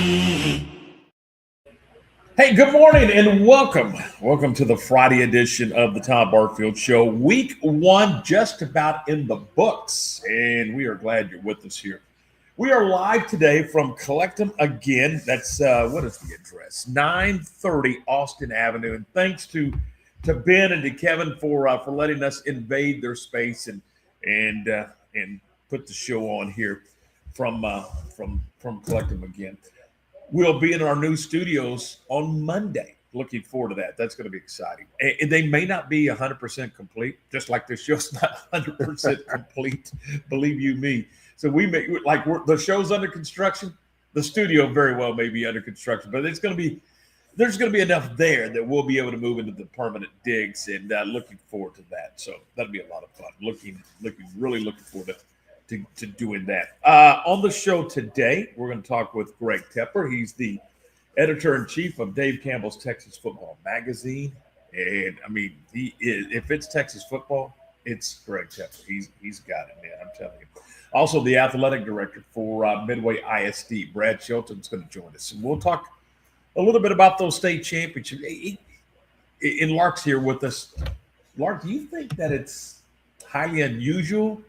Hey, good morning and welcome. Welcome to the Friday edition of the Tom Barfield Show. Week one just about in the books, and we are glad you're with us here. We are live today from Collect 'em Again. That's what is the address? 930 Austin Avenue. And thanks to Ben and to Kevin for letting us invade their space and put the show on here from Collect 'em Again. We'll be in our new studios on Monday. Looking forward to that. That's going to be exciting. And they may not be 100% complete, just like this show's not 100% complete, believe you me. So we may, like the show's under construction. The studio very well may be under construction, but there's going to be enough there that we'll be able to move into the permanent digs, and looking forward to that. So that'll be a lot of fun. Really looking forward to doing that. On the show today, we're going to talk with Greg Tepper. He's the editor-in-chief of Dave Campbell's Texas Football Magazine. And, I mean, he is, if it's Texas football, it's Greg Tepper. He's got it, man, I'm telling you. Also, the athletic director for Midway ISD, Brad Shelton's going to join us. And we'll talk a little bit about those state championships. And Lark's here with us. Lark, do you think that it's highly unusual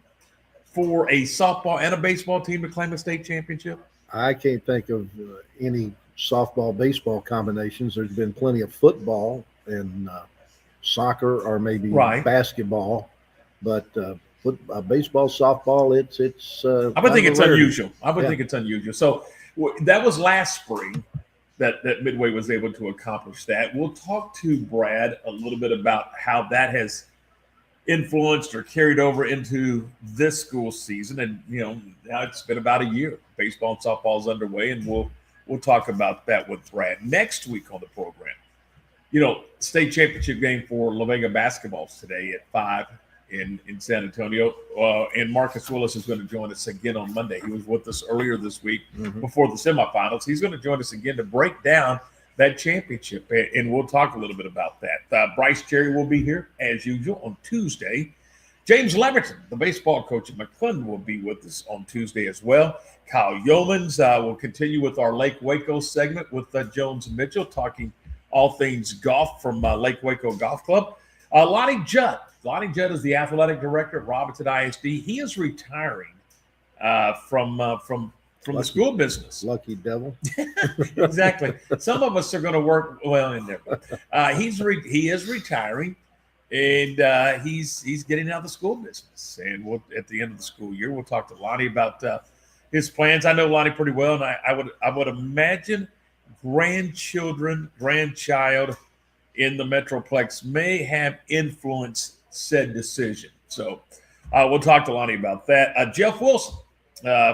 for a softball and a baseball team to claim a state championship? I can't think of any softball baseball combinations. There's been plenty of football and soccer or maybe basketball, but baseball, softball, it's I would think it's unusual. Think it's unusual. So that was last spring that Midway was able to accomplish that. We'll talk to Brad a little bit about how that has influenced or carried over into this school season. And, you know, now it's been about a year. Baseball and softball is underway, and we'll talk about that with Brad next week on the program. You know, state championship game for La Vega basketballs today at 5 in San Antonio. And Marcus Willis is going to join us again on Monday. He was with us earlier this week before the semifinals. He's going to join us again to break down that championship, and we'll talk a little bit about that. Bryce Cherry will be here, as usual, on Tuesday. James Leverton, the baseball coach at McClendon, will be with us on Tuesday as well. Kyle Yeomans will continue with our Lake Waco segment with Jones and Mitchell, talking all things golf from Lake Waco Golf Club. Lonnie Judd. Lonnie Judd is the athletic director at Robinson ISD. He is retiring from the school business. Lucky devil. Exactly. Some of us are going to work well in there. He is retiring, and he's getting out of the school business. And at the end of the school year, we'll talk to Lonnie about his plans. I know Lonnie pretty well, and I would imagine grandchild in the Metroplex may have influenced said decision. So we'll talk to Lonnie about that. Jeff Wilson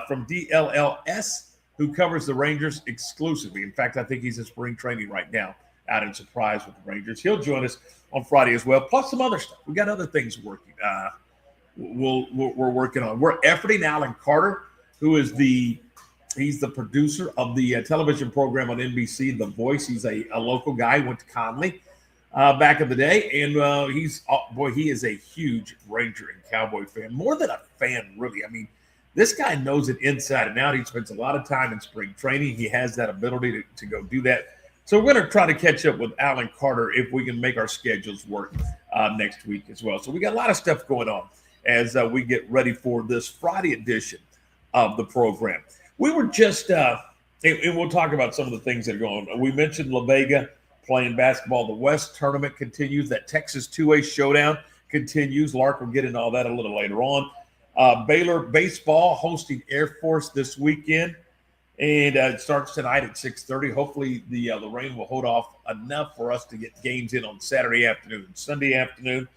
from DLLS, who covers the Rangers exclusively. In fact, I think he's in spring training right now out in Surprise with the Rangers. He'll join us on Friday as well, plus some other stuff. We got other things working. We're working on. We're efforting Alan Carter, who is he's the producer of the television program on NBC, The Voice. He's a local guy, went to Conley back in the day, and he is a huge Ranger and Cowboy fan, more than a fan, really. I mean, this guy knows it inside and out. He spends a lot of time in spring training. He has that ability to go do that. So we're going to try to catch up with Alan Carter if we can make our schedules work next week as well. So we got a lot of stuff going on as we get ready for this Friday edition of the program. We were just, and we'll talk about some of the things that are going on. We mentioned La Vega playing basketball. The West tournament continues. That Texas 2A showdown continues. Lark will get into all that a little later on. Baylor baseball hosting Air Force this weekend, and it starts tonight at 6:30. Hopefully the rain will hold off enough for us to get games in on Saturday afternoon and Sunday afternoon.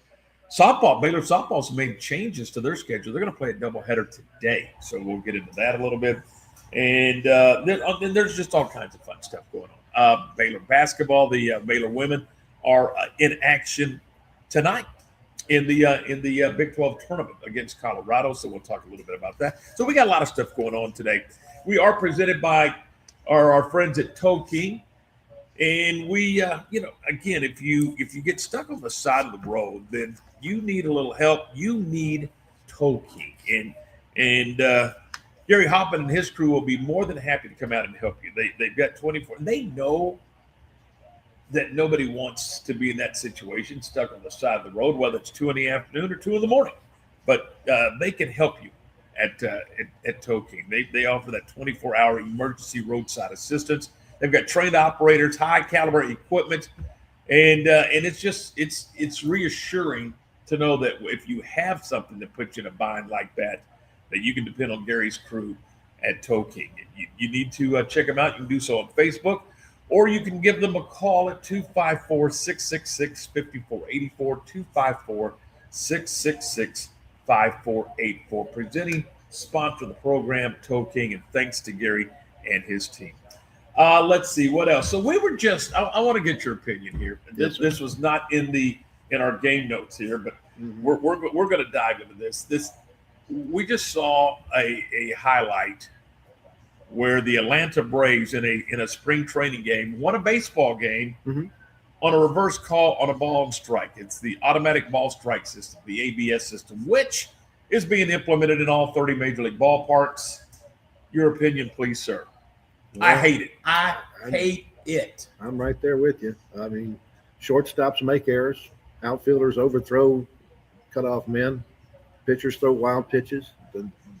Baylor softball's made changes to their schedule. They're going to play a doubleheader today, so we'll get into that a little bit. And there's just all kinds of fun stuff going on. Baylor basketball, the Baylor women are in action tonight in the Big 12 tournament against Colorado. So we'll talk a little bit about that. So we got a lot of stuff going on today. We are presented by our friends at Toe King. And we, again, if you get stuck on the side of the road, then you need a little help. You need Toe King. And Gary Hoffman and his crew will be more than happy to come out and help you. They've got 24. And they know that nobody wants to be in that situation, stuck on the side of the road, whether it's 2 p.m. or 2 a.m. But they can help you at Tow King. They offer that 24-hour emergency roadside assistance. They've got trained operators, high caliber equipment, and it's reassuring to know that if you have something that puts you in a bind like that you can depend on Gary's crew at Tow King. You need to check them out. You can do so on Facebook, or you can give them a call at 254-666-5484, 254-666-5484. Presenting sponsor of the program, Tow King, and thanks to Gary and his team. Let's see what else. So we were just. I want to get your opinion here. This was not in our game notes here, but we're going to dive into this. We just saw a highlight where the Atlanta Braves in a spring training game won a baseball game on a reverse call on a ball and strike. It's the automatic ball strike system, the ABS system, which is being implemented in all 30 major league ballparks. Your opinion, please, sir. Well, I hate it. I hate it. I'm right there with you. I mean, shortstops make errors. Outfielders overthrow cutoff men. Pitchers throw wild pitches.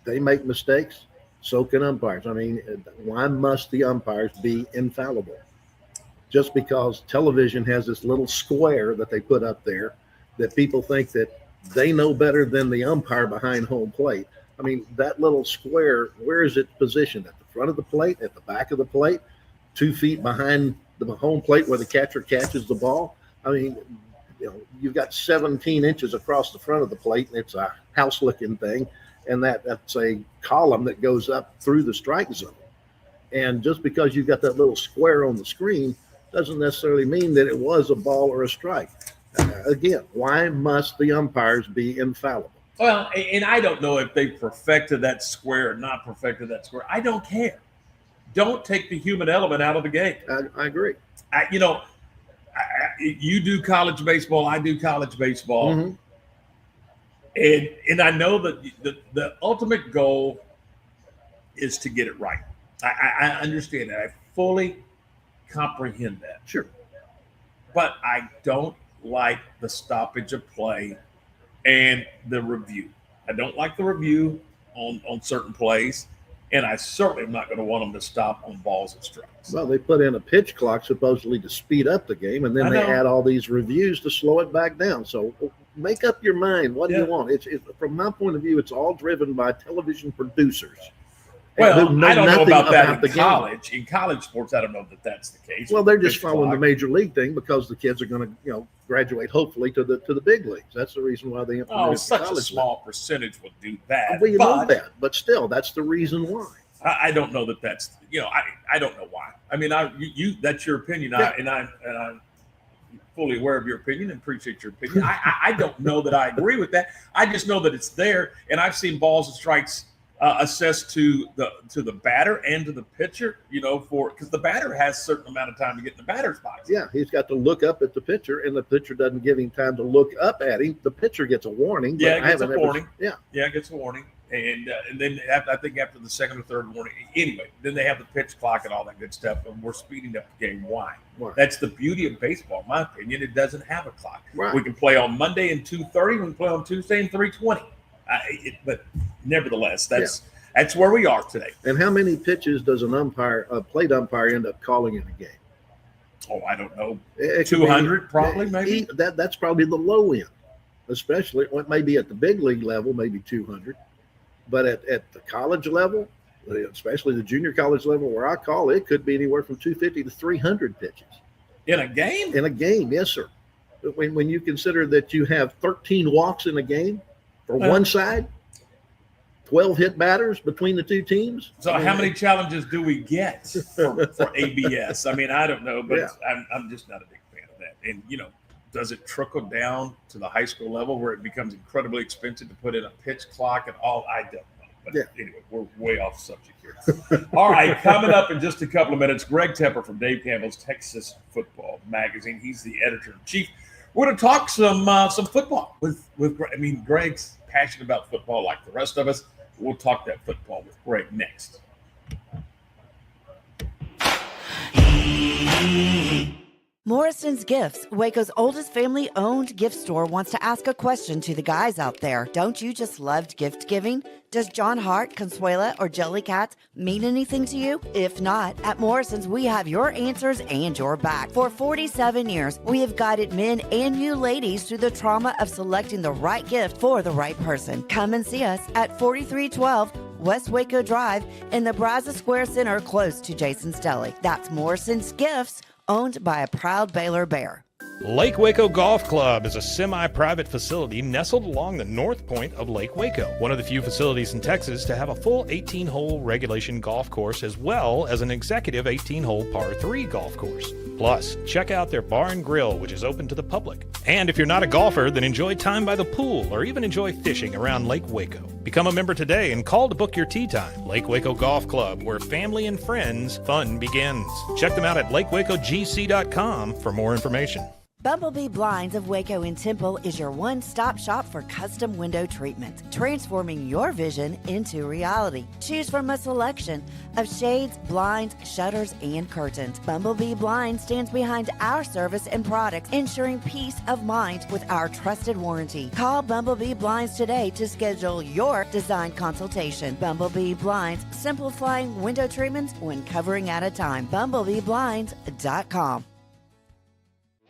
They make mistakes. So can umpires. I mean, why must the umpires be infallible? Just because television has this little square that they put up there that people think that they know better than the umpire behind home plate. I mean, that little square, where is it positioned? At the front of the plate, at the back of the plate, 2 feet behind the home plate where the catcher catches the ball? I mean, you've got 17 inches across the front of the plate, and it's a house-looking thing, and that's a column that goes up through the strike zone. And just because you've got that little square on the screen doesn't necessarily mean that it was a ball or a strike. Again, why must the umpires be infallible? Well, and I don't know if they perfected that square or not perfected that square. I don't care. Don't take the human element out of the game. I agree. You do college baseball. I do college baseball. And I know that the ultimate goal is to get it right. I understand that. I fully comprehend that. Sure. But I don't like the stoppage of play and the review. I don't like the review on certain plays. And I certainly am not going to want them to stop on balls and strikes. Well, they put in a pitch clock supposedly to speed up the game, and then they add all these reviews to slow it back down. So make up your mind. What do you want? It's from my point of view, it's all driven by television producers. Well, I don't know about that in college. In college sports, I don't know that that's the case. Well, they're just following the major league thing because the kids are going to, graduate hopefully to the big leagues. That's the reason why they implemented such a small percentage will do that. Well, you know that, but still, that's the reason why. I don't know that that's I don't know why. I mean, that's your opinion, and I'm fully aware of your opinion and appreciate your opinion. I don't know that I agree with that. I just know that it's there, and I've seen balls and strikes assessed to the batter and to the pitcher, because the batter has a certain amount of time to get in the batter's box. Yeah, he's got to look up at the pitcher, and the pitcher doesn't give him time to look up at him. The pitcher gets a warning. Yeah, it gets a warning. It gets a warning. And then I think after the second or third warning, anyway, then they have the pitch clock and all that good stuff, and we're speeding up the game. Why? That's the beauty of baseball, in my opinion. It doesn't have a clock. Right. We can play on Monday and 2:30. We can play on Tuesday and 3:20. But nevertheless, that's where we are today. And how many pitches does a plate umpire end up calling in a game? Oh, I don't know. 200 probably, maybe. That's probably the low end, especially maybe at the big league level, maybe 200. But at the college level, especially the junior college level where I call, it could be anywhere from 250 to 300 pitches. In a game? In a game, yes, sir. When you consider that you have 13 walks in a game for one side, 12 hit batters between the two teams. So how many challenges do we get for ABS? I mean, I don't know, but I'm just not a big fan of that. And, does it trickle down to the high school level where it becomes incredibly expensive to put in a pitch clock and all? I don't know. But anyway, we're way off subject here. All right, coming up in just a couple of minutes, Greg Tepper from Dave Campbell's Texas Football Magazine. He's the editor-in-chief. We're going to talk some football with Greg. I mean, Greg's passionate about football like the rest of us. We'll talk that football with Greg next. Morrison's Gifts, Waco's oldest family-owned gift store, wants to ask a question to the guys out there. Don't you just love gift giving? Does John Hart, Consuela, or Jellycat mean anything to you? If not, at Morrison's, we have your answers and your back. For 47 years, we have guided men and you ladies through the trauma of selecting the right gift for the right person. Come and see us at 4312 West Waco Drive in the Brazos Square Center, close to Jason's Deli. That's Morrison's Gifts, owned by a proud Baylor Bear. Lake Waco Golf Club is a semi-private facility nestled along the north point of Lake Waco, one of the few facilities in Texas to have a full 18-hole regulation golf course as well as an executive 18-hole par 3 golf course. Plus, check out their bar and grill, which is open to the public. And if you're not a golfer, then enjoy time by the pool or even enjoy fishing around Lake Waco. Become a member today and call to book your tee time. Lake Waco Golf Club, where family and friends fun begins. Check them out at lakewacogc.com for more information. Bumblebee Blinds of Waco and Temple is your one-stop shop for custom window treatment, transforming your vision into reality. Choose from a selection of shades, blinds, shutters, and curtains. Bumblebee Blinds stands behind our service and products, ensuring peace of mind with our trusted warranty. Call Bumblebee Blinds today to schedule your design consultation. Bumblebee Blinds, simplifying window treatments one covering at a time. BumblebeeBlinds.com.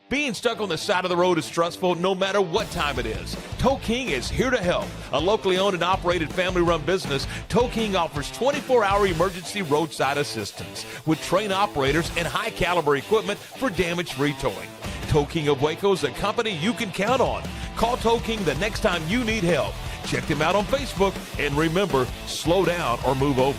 Being stuck on the side of the road is stressful no matter what time it is. Tow King is here to help. A locally owned and operated family-run business, Tow King offers 24-hour emergency roadside assistance with trained operators and high-caliber equipment for damage-free towing. Tow King of Waco is a company you can count on. Call Tow King the next time you need help. Check them out on Facebook, and remember, slow down or move over.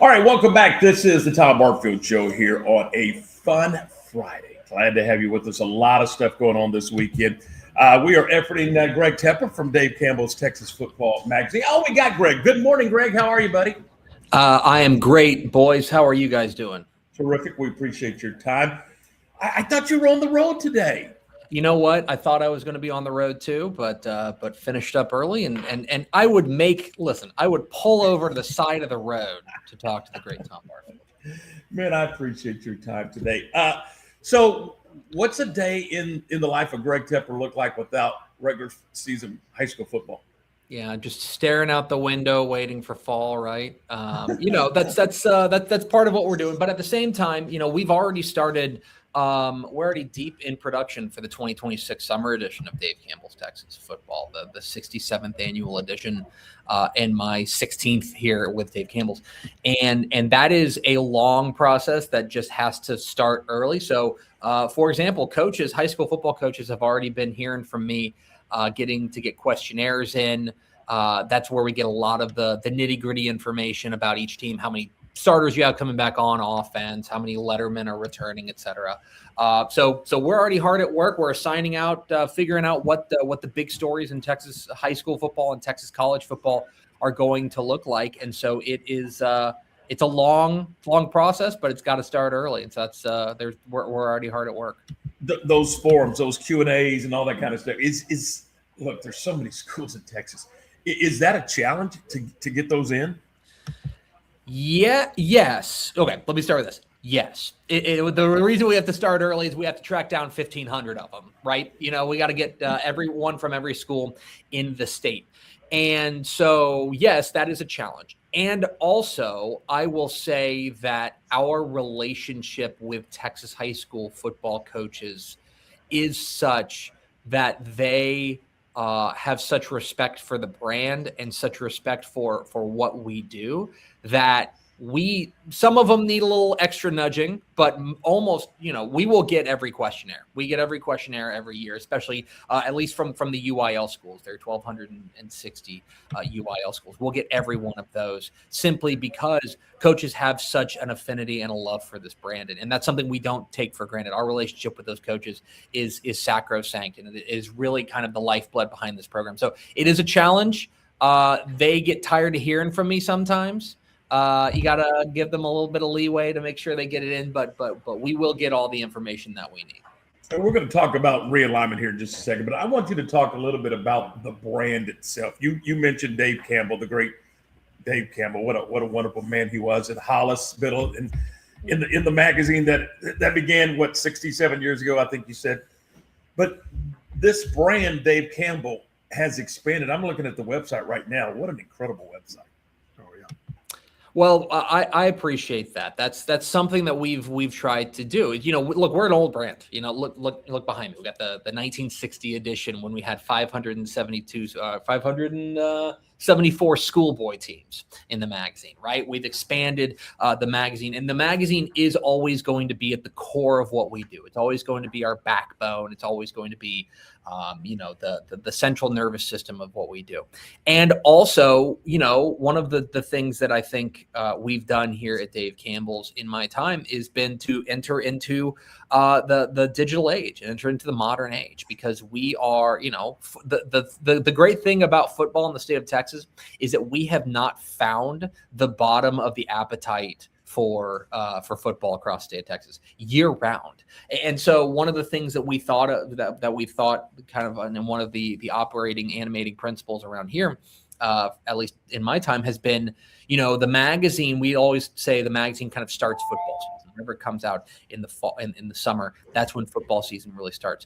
All right, welcome back. This is the Tom Barfield Show here on a fun Friday. Glad to have you with us. A lot of stuff going on this weekend. We are efforting Greg Tepper from Dave Campbell's Texas Football Magazine. Oh, we got Greg. Good morning, Greg. How are you, buddy? I am great, boys. How are you guys doing? Terrific. We appreciate your time. I thought you were on the road today. You know what? I thought I was going to be on the road too, but finished up early, and I would I would pull over to the side of the road to talk to the great Tom Barfield. Man, I appreciate your time today. So what's a day in the life of Greg Tepper look like without regular season high school football? Yeah, just staring out the window, waiting for fall, right? That's part of what we're doing. But at the same time, we've already started. We're already deep in production for the 2026 summer edition of Dave Campbell's Texas Football, the 67th annual edition, and my 16th here with Dave Campbell's. And that is a long process that just has to start early. So, for example, high school football coaches have already been hearing from me, getting to get questionnaires in. That's where we get a lot of the nitty-gritty information about each team, how many starters you have coming back on offense, how many lettermen are returning, et cetera. So we're already hard at work. We're assigning out, figuring out what the big stories in Texas high school football and Texas college football are going to look like. And so it is, it's a long process, but it's got to start early. And so that's, we're already hard at work. Those forums, those Q&As and all that kind of stuff is look, there's so many schools in Texas. Is that a challenge to get those in? Yeah. Yes. Okay. Let me start with this. Yes. The reason we have to start early is we have to track down 1,500 of them, right? We got to get everyone from every school in the state. And so, yes, that is a challenge. And also, I will say that our relationship with Texas high school football coaches is such that they have such respect for the brand and such respect for what we do that some of them need a little extra nudging, but almost, we will get every questionnaire. We get every questionnaire every year, especially at least from the UIL schools. There are 1,260 UIL schools. We'll get every one of those simply because coaches have such an affinity and a love for this brand. And that's something we don't take for granted. Our relationship with those coaches is sacrosanct, and it is really kind of the lifeblood behind this program. So it is a challenge. They get tired of hearing from me sometimes. You got to give them a little bit of leeway to make sure they get it in, but we will get all the information that we need. And we're going to talk about realignment here in just a second, but I want you to talk a little bit about the brand itself. You mentioned Dave Campbell, the great Dave Campbell. What a wonderful man he was at Hollisville, and in the magazine that began 67 years ago, I think you said. But this brand, Dave Campbell, has expanded. I'm looking at the website right now. What an incredible website! Oh yeah. Well, I appreciate that. That's something that we've tried to do. Look, we're an old brand. Look behind me. We got the 1960 edition when we had 574 schoolboy teams in the magazine, right? We've expanded the magazine, and the magazine is always going to be at the core of what we do. It's always going to be our backbone. It's always going to be, the central nervous system of what we do. And also, one of the things that I think we've done here at Dave Campbell's in my time is been to enter into the digital age and enter into the modern age, because we are, the great thing about football in the state of Texas is that we have not found the bottom of the appetite for football across the state of Texas year round. And so one of the things that we thought of, that we thought kind of, and one of the operating animating principles around here, at least in my time, has been, the magazine. We always say the magazine kind of starts football season. Whenever it comes out in the fall, in the summer, that's when football season really starts.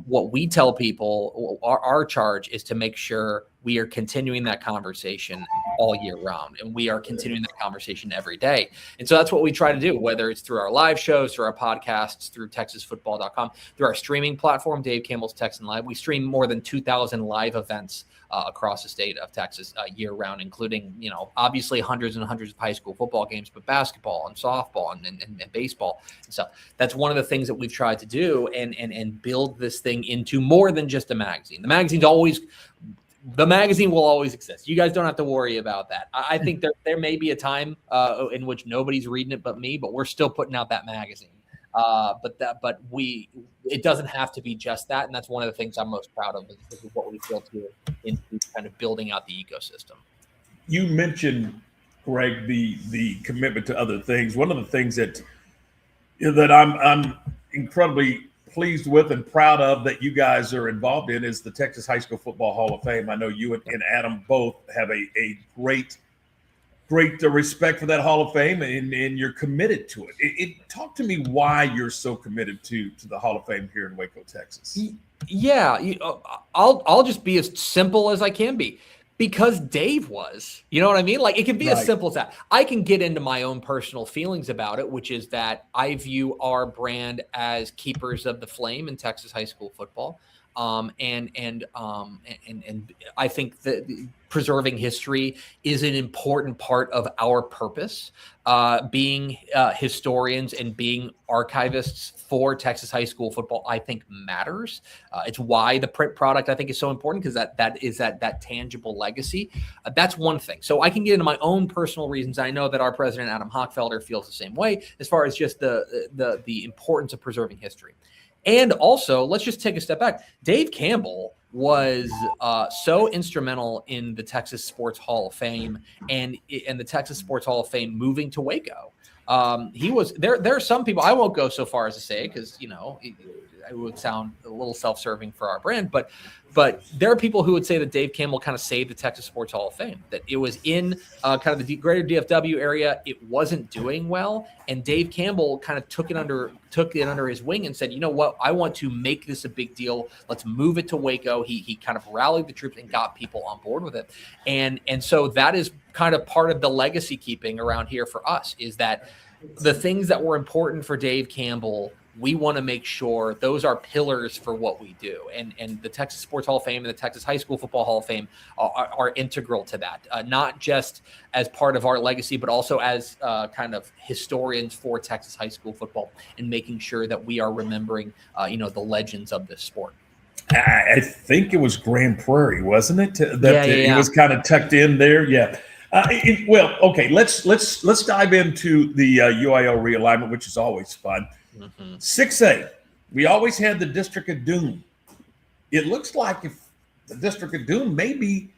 What we tell people, our charge is to make sure we are continuing that conversation all year round, and we are continuing that conversation every day. And so that's what we try to do, whether it's through our live shows, through our podcasts, through TexasFootball.com, through our streaming platform, Dave Campbell's Texan Live. We stream more than 2,000 live events across the state of Texas year round, including, obviously hundreds and hundreds of high school football games, but basketball and softball and baseball. And so that's one of the things that we've tried to do and build this thing into more than just a magazine. The magazine will always exist. You guys don't have to worry about that. I think there may be a time in which nobody's reading it but me, but we're still putting out that magazine. It doesn't have to be just that, and that's one of the things I'm most proud of is what we've built here into kind of building out the ecosystem. You mentioned, Greg, the commitment to other things. One of the things that I'm incredibly pleased with and proud of that you guys are involved in is the Texas High School Football Hall of Fame. I know you and Adam both have a great respect for that Hall of Fame, and you're committed to it. Talk to me why you're so committed to the Hall of Fame here in Waco, Texas. Yeah, I'll just be as simple as I can be, because Dave was. You know what I mean? Like, it can be as simple as that. I can get into my own personal feelings about it, which is that I view our brand as keepers of the flame in Texas high school football. And I think that preserving history is an important part of our purpose. Being historians and being archivists for Texas high school football, I think matters. It's why the print product, I think, is so important, because that is that tangible legacy. That's one thing. So I can get into my own personal reasons. I know that our president, Adam Hochfelder, feels the same way as far as just the importance of preserving history. And also, let's just take a step back. Dave Campbell was so instrumental in the Texas Sports Hall of Fame and the Texas Sports Hall of Fame moving to Waco. He was there. There are some people, I won't go so far as to say, because it would sound a little self-serving for our brand, but there are people who would say that Dave Campbell kind of saved the Texas Sports Hall of Fame, that it was in kind of the greater DFW area. It wasn't doing well. And Dave Campbell kind of took it under his wing and said, you know what, I want to make this a big deal. Let's move it to Waco. He kind of rallied the troops and got people on board with it. And so that is kind of part of the legacy keeping around here for us, is that the things that were important for Dave Campbell, we want to make sure those are pillars for what we do. And the Texas Sports Hall of Fame and the Texas High School Football Hall of Fame are integral to that, not just as part of our legacy, but also as kind of historians for Texas high school football, and making sure that we are remembering, the legends of this sport. I think it was Grand Prairie, wasn't it? It was kind of tucked in there. Yeah. Okay. Let's dive into the UIL realignment, which is always fun. 6A, we always had the District of Doom. It looks like if the District of Doom may be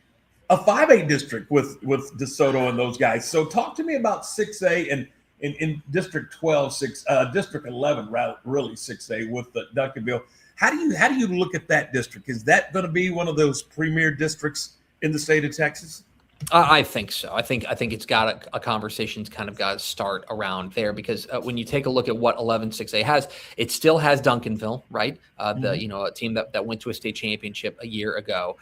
a 5A district with DeSoto and those guys. So talk to me about 6A and in District 12, District 11, really 6A with the Duncanville. How do you look at that district? Is that going to be one of those premier districts in the state of Texas? I think so. I think it's got a conversation's kind of got to start around there because when you take a look at what 11-6A has, it still has Duncanville, right? A team that went to a state championship a year ago.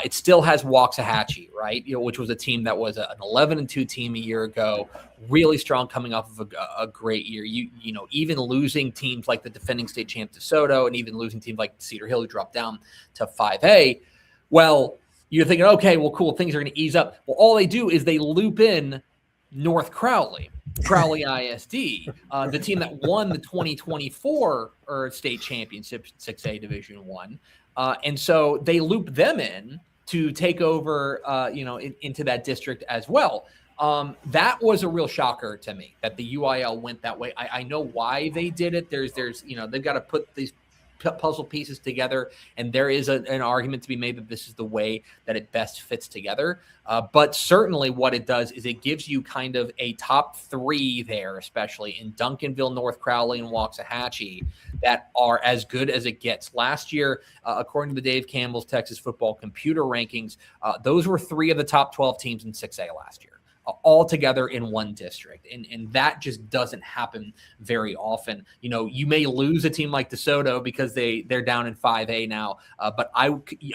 It still has Waxahachie, right? Which was a team that was an 11-2 team a year ago, really strong coming off of a great year. Even losing teams like the defending state champ DeSoto and even losing teams like Cedar Hill who dropped down to 5A. Well, you're thinking, okay, well, cool, things are going to ease up. Well, all they do is they loop in North Crowley ISD, the team that won the 2024 state championship 6A Division I. And so they loop them in to take over, into that district as well. That was a real shocker to me that the UIL went that way. I know why they did it. There's they've got to put these puzzle pieces together, and there is an argument to be made that this is the way that it best fits together. But certainly what it does is it gives you kind of a top three there, especially in Duncanville, North Crowley, and Waxahachie, that are as good as it gets. Last year, according to the Dave Campbell's Texas Football Computer Rankings, those were 3 of the top 12 teams in 6A last year. All together in one district. And that just doesn't happen very often. You may lose a team like DeSoto because they're down in 5A now. But I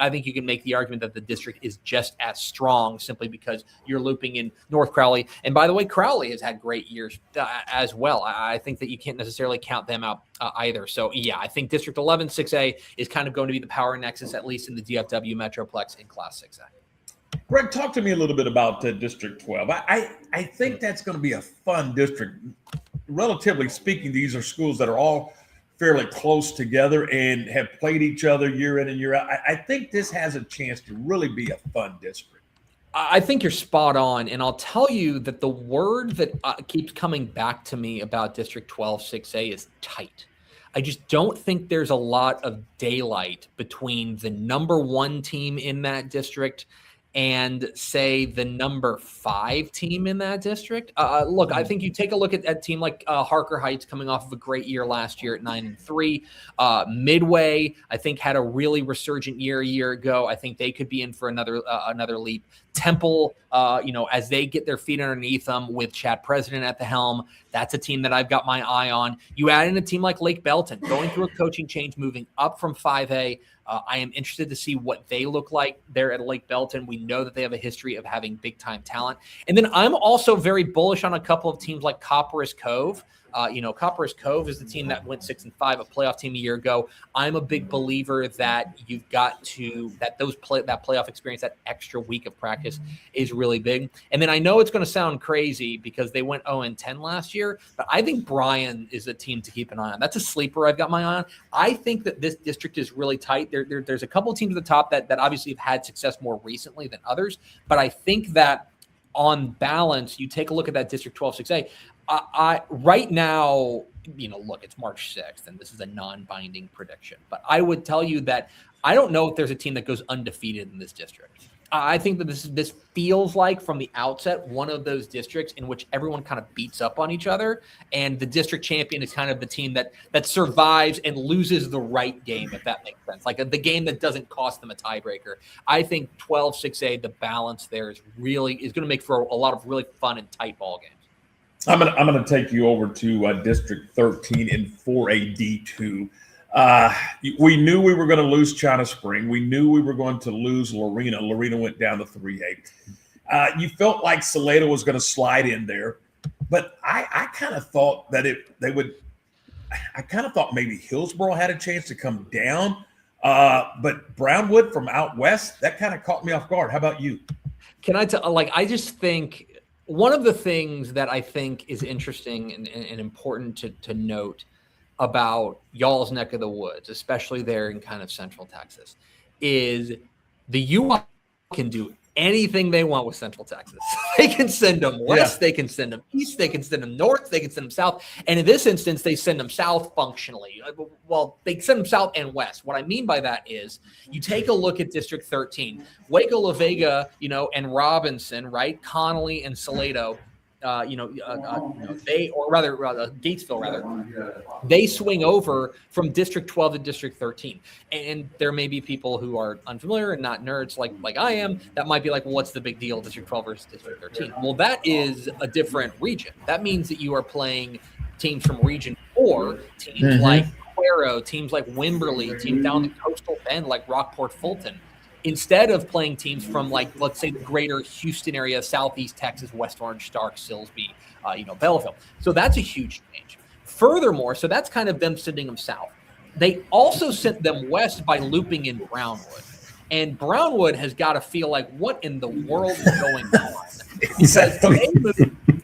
think you can make the argument that the district is just as strong simply because you're looping in North Crowley. And by the way, Crowley has had great years as well. I think that you can't necessarily count them out either. So yeah, I think District 11, 6A is kind of going to be the power nexus, at least in the DFW Metroplex in Class 6A. Greg, talk to me a little bit about District 12. I think that's going to be a fun district. Relatively speaking, these are schools that are all fairly close together and have played each other year in and year out. I think this has a chance to really be a fun district. I think you're spot on. And I'll tell you that the word that keeps coming back to me about District 12, 6A is tight. I just don't think there's a lot of daylight between the number 1 team in that district and say the number 5 team in that district. Look, I think you take a look at a team like Harker Heights coming off of a great year last year at 9-3. Midway, I think, had a really resurgent year a year ago. I think they could be in for another leap. Temple, as they get their feet underneath them with Chad President at the helm, that's a team that I've got my eye on. You add in a team like Lake Belton, going through a coaching change, moving up from 5A. I am interested to see what they look like there at Lake Belton. We know that they have a history of having big-time talent. And then I'm also very bullish on a couple of teams like Copperas Cove. Copperas Cove is the team that went 6-5, a playoff team a year ago. I'm a big believer that you've got that playoff experience, that extra week of practice is really big. And then I know it's going to sound crazy because they went 0-10 last year, but I think Bryan is a team to keep an eye on. That's a sleeper I've got my eye on. I think that this district is really tight. There's a couple of teams at the top that obviously have had success more recently than others, but I think that on balance, you take a look at that District 12, 6A. Right now, look, it's March 6th, and this is a non-binding prediction. But I would tell you that I don't know if there's a team that goes undefeated in this district. I think that this feels like from the outset one of those districts in which everyone kind of beats up on each other, and the district champion is kind of the team that survives and loses the right game, if that makes sense, like the game that doesn't cost them a tiebreaker. I think 12-6A, the balance there is going to make for a lot of really fun and tight ball games. I'm gonna take you over to District 13 in 4A D2. We knew we were going to lose China Spring. We knew we were going to lose Lorena. Lorena went down to 3A. You felt like Salado was going to slide in there, but I kind of thought that I kind of thought maybe Hillsboro had a chance to come down, but Brownwood from out west, that kind of caught me off guard. How about you? Can I tell? I just think one of the things that I think is interesting and important to note about y'all's neck of the woods, especially there in kind of central Texas, is the UI can do anything they want with Central Texas. They can send them west, they can send them east, they can send them north, they can send them south. And in this instance, they send them south functionally. Well, they send them south and west. What I mean by that is you take a look at District 13, Waco, La Vega, and Robinson, right? Connolly and Salado. Gatesville, they swing over from District 12 to District 13. And there may be people who are unfamiliar and not nerds like I am that might be like, well, what's the big deal, District 12 versus District 13? Well, that is a different region. That means that you are playing teams from Region 4, teams like Cuero, teams like Wimberley, teams down the coastal bend like Rockport Fulton, instead of playing teams from, like, let's say the greater Houston area, Southeast Texas, West Orange, Stark, Silsbee, Belleville. So that's a huge change. Furthermore, so that's kind of them sending them south. They also sent them west by looping in Brownwood. And Brownwood has got to feel like, what in the world is going on? Because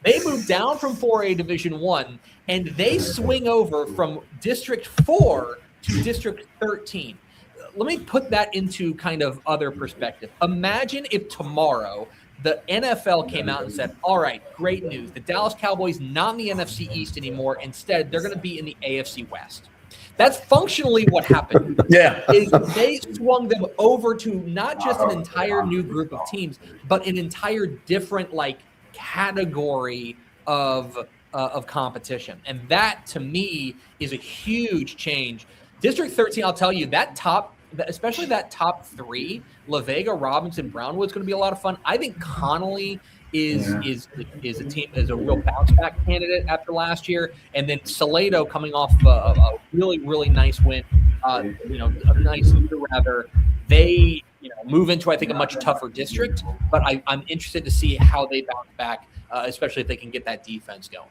they moved down from 4A Division 1, and they swing over from District 4 to District 13. Let me put that into kind of other perspective. Imagine if tomorrow the NFL came out and said, all right, great news. The Dallas Cowboys not in the NFC East anymore. Instead, they're going to be in the AFC West. That's functionally what happened. Is they swung them over to not just an entire new group of teams, but an entire different category of competition. And that, to me, is a huge change. District 13, I'll tell you, especially that top three, La Vega, Robinson, Brownwood's going to be a lot of fun. I think Connolly is a real bounce back candidate after last year, and then Salado coming off a really, really nice win, a nice year rather. They move into, I think, a much tougher district, but I'm interested to see how they bounce back, especially if they can get that defense going.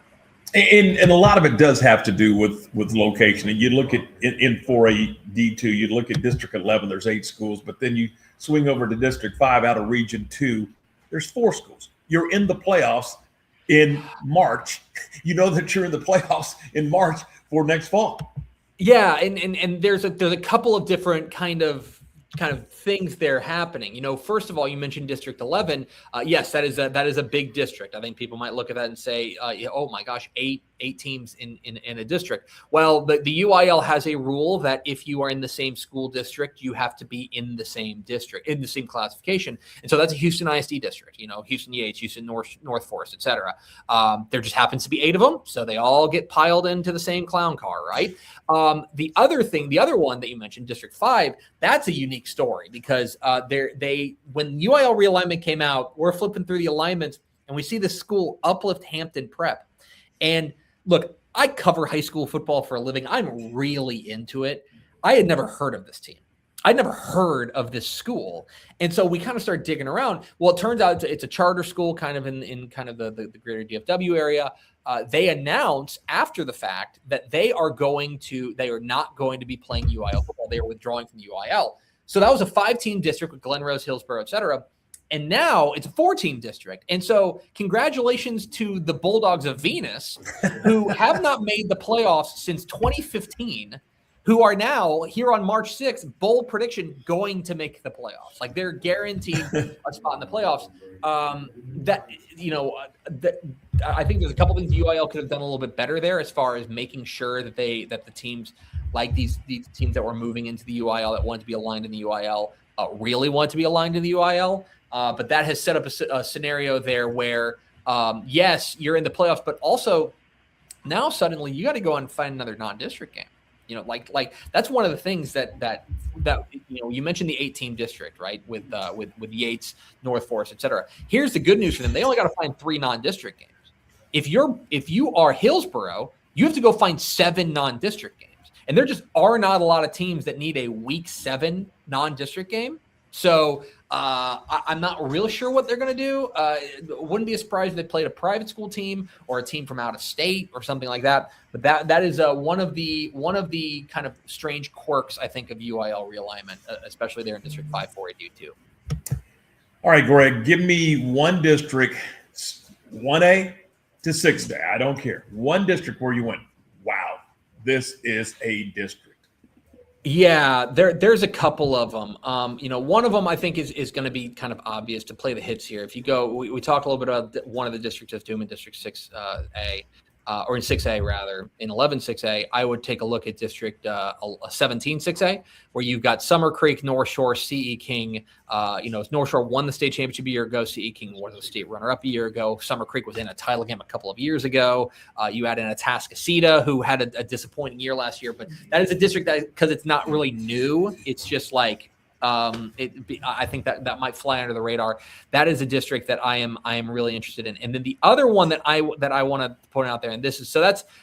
And a lot of it does have to do with location. And you look at in 4A D2, you look at District 11, there's 8 schools, but then you swing over to District 5 out of Region 2, there's 4 schools. You're in the playoffs in March. You know that you're in the playoffs in March for next fall. Yeah, and there's a couple of different kind of things there happening. First of all, you mentioned District 11. Yes, that is a big district. I think people might look at that and say, oh my gosh, eight teams in a district. Well, the UIL has a rule that if you are in the same school district, you have to be in the same district, in the same classification. And so that's a Houston ISD district, Houston Yates, Houston North Forest, et cetera. There just happens to be 8 of them. So they all get piled into the same clown car, right? The other one that you mentioned, District 5, that's a unique story because when UIL realignment came out, we're flipping through the alignments and we see this school, Uplift Hampton Prep. And look, I cover high school football for a living. I'm really into it. I had never heard of this team. I'd never heard of this school. And so we kind of started digging around. Well, it turns out it's a charter school kind of in kind of the greater DFW area. They announced after the fact that they are not going to be playing UIL football. They are withdrawing from the UIL. So that was a 5-team district with Glen Rose, Hillsborough, et cetera. And now it's a 4-team district. And so congratulations to the Bulldogs of Venus, who have not made the playoffs since 2015, who are now here on March 6th, bold prediction, going to make the playoffs. Like they're guaranteed a spot in the playoffs. I think there's a couple things the UIL could have done a little bit better there as far as making sure that the teams like these teams that were moving into the UIL that wanted to be aligned in the UIL really want to be aligned in the UIL. But that has set up a scenario there where, yes, you're in the playoffs, but also now suddenly you got to go and find another non-district game. Like that's one of the things that you mentioned the 8-team district, right? With Yates, North Forest, et cetera. Here's the good news for them. They only got to find 3 non-district games. If you are Hillsborough, you have to go find 7 non-district games. And there just are not a lot of teams that need a week 7 non-district game. So I'm not really sure what they're going to do. Wouldn't be a surprise if they played a private school team or a team from out of state or something like that. But that is one of the kind of strange quirks, I think, of UIL realignment, especially there in District 5, 4A, D2. All right, Greg, give me one district, 1A to 6A. I don't care. One district where you went, wow, this is a district. Yeah, there's a couple of them. One of them I think is going to be kind of obvious to play the hits here. If you go, we talked a little bit about one of the districts of doom in District 6A, or in 6A rather, in 11-6A. I would take a look at District 17-6A, where you've got Summer Creek, North Shore, CE King. North Shore won the state championship a year ago. CE King was the state runner-up a year ago. Summer Creek was in a title game a couple of years ago. You add in Atascocita, who had a disappointing year last year, but that is a district that, because it's not really new, it's just like I think that might fly under the radar. That is a district that I am really interested in. And then the other one that I want to point out there, and this is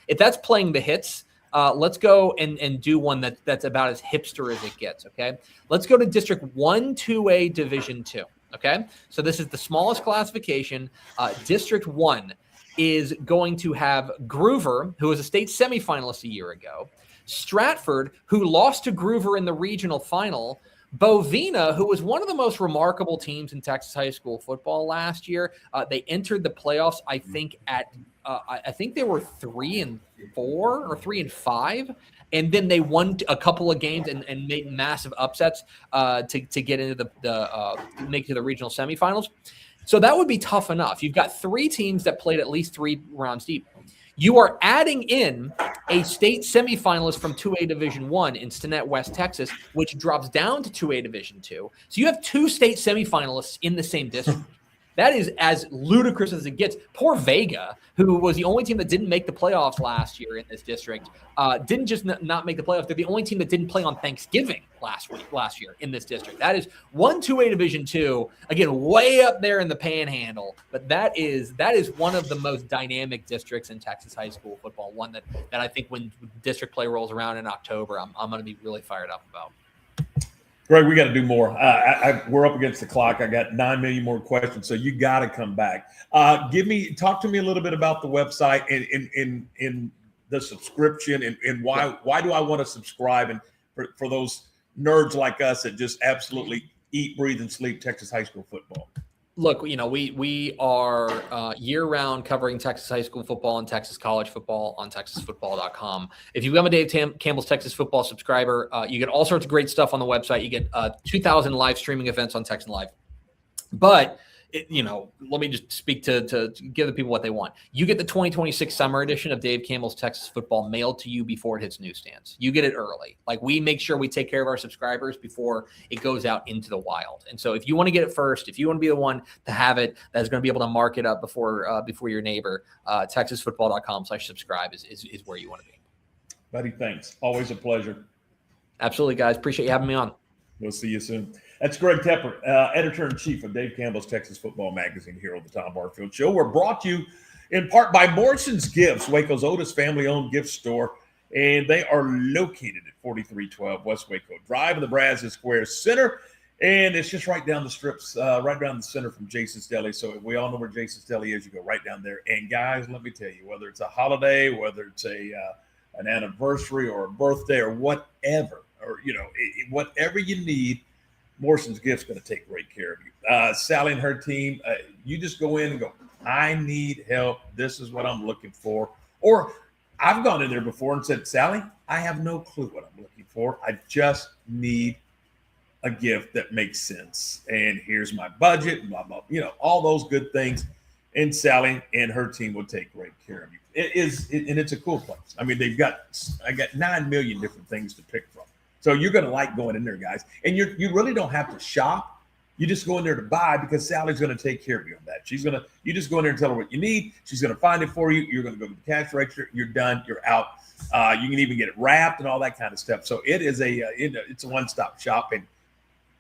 if that's playing the hits. Let's go and do one that's about as hipster as it gets, okay? Let's go to District 1, 2A, Division 2, okay? So this is the smallest classification. District 1 is going to have Groover, who was a state semifinalist a year ago, Stratford, who lost to Groover in the regional final, Bovina, who was one of the most remarkable teams in Texas high school football last year. They entered the playoffs, I think, I think they were 3-4 or 3-5, and then they won a couple of games and made massive upsets to get into make it to the regional semifinals. So that would be tough enough. You've got 3 teams that played at least 3 rounds deep. You are adding in a state semifinalist from 2A Division 1 in Stinnett, West Texas, which drops down to 2A Division 2. So you have 2 state semifinalists in the same district. That is as ludicrous as it gets. Poor Vega, who was the only team that didn't make the playoffs last year in this district, didn't just not make the playoffs. They're the only team that didn't play on Thanksgiving last year in this district. That is 2A Division 2, again, way up there in the panhandle. But that is one of the most dynamic districts in Texas high school football. One that I think when district play rolls around in October, I'm going to be really fired up about. Greg, we got to do more. We're up against the clock. I got 9 million more questions, so you got to come back. Talk to me a little bit about the website and in the subscription and why do I want to subscribe, and for those nerds like us that just absolutely eat, breathe, and sleep Texas high school football. Look, we are year-round covering Texas high school football and Texas college football on TexasFootball.com. If you become a Dave Campbell's Texas Football subscriber, you get all sorts of great stuff on the website. You get 2,000 live streaming events on Texan Live. But let me just speak to give the people what they want. You get the 2026 summer edition of Dave Campbell's Texas Football mailed to you before it hits newsstands. You get it early. Like, we make sure we take care of our subscribers before it goes out into the wild. And so if you want to get it first, if you want to be the one to have it, that's going to be able to mark it up before your neighbor, TexasFootball.com/subscribe is where you want to be. Buddy, thanks. Always a pleasure. Absolutely, guys. Appreciate you having me on. We'll see you soon. That's Greg Tepper, editor-in-chief of Dave Campbell's Texas Football Magazine here on the Tom Barfield Show. We're brought to you in part by Morrison's Gifts, Waco's oldest family-owned gift store, and they are located at 4312 West Waco Drive in the Brazos Square Center, and it's just right down the strips, right down the center from Jason's Deli. So we all know where Jason's Deli is. You go right down there. And guys, let me tell you, whether it's a holiday, whether it's an anniversary or a birthday or whatever, or whatever you need, Morrison's Gift's going to take great care of you. Sally and her team, you just go in and go, I need help. This is what I'm looking for. Or I've gone in there before and said, Sally, I have no clue what I'm looking for. I just need a gift that makes sense. And here's my budget, blah, blah, all those good things. And Sally and her team will take great care of you. And it's a cool place. I mean, I got 9 million different things to pick from. So you're going to like going in there, guys. And you really don't have to shop. You just go in there to buy, because Sally's going to take care of you on that. You just go in there and tell her what you need. She's going to find it for you. You're going to go to the cash register. You're done. You're out. You can even get it wrapped and all that kind of stuff. So it is it's a one-stop shop, and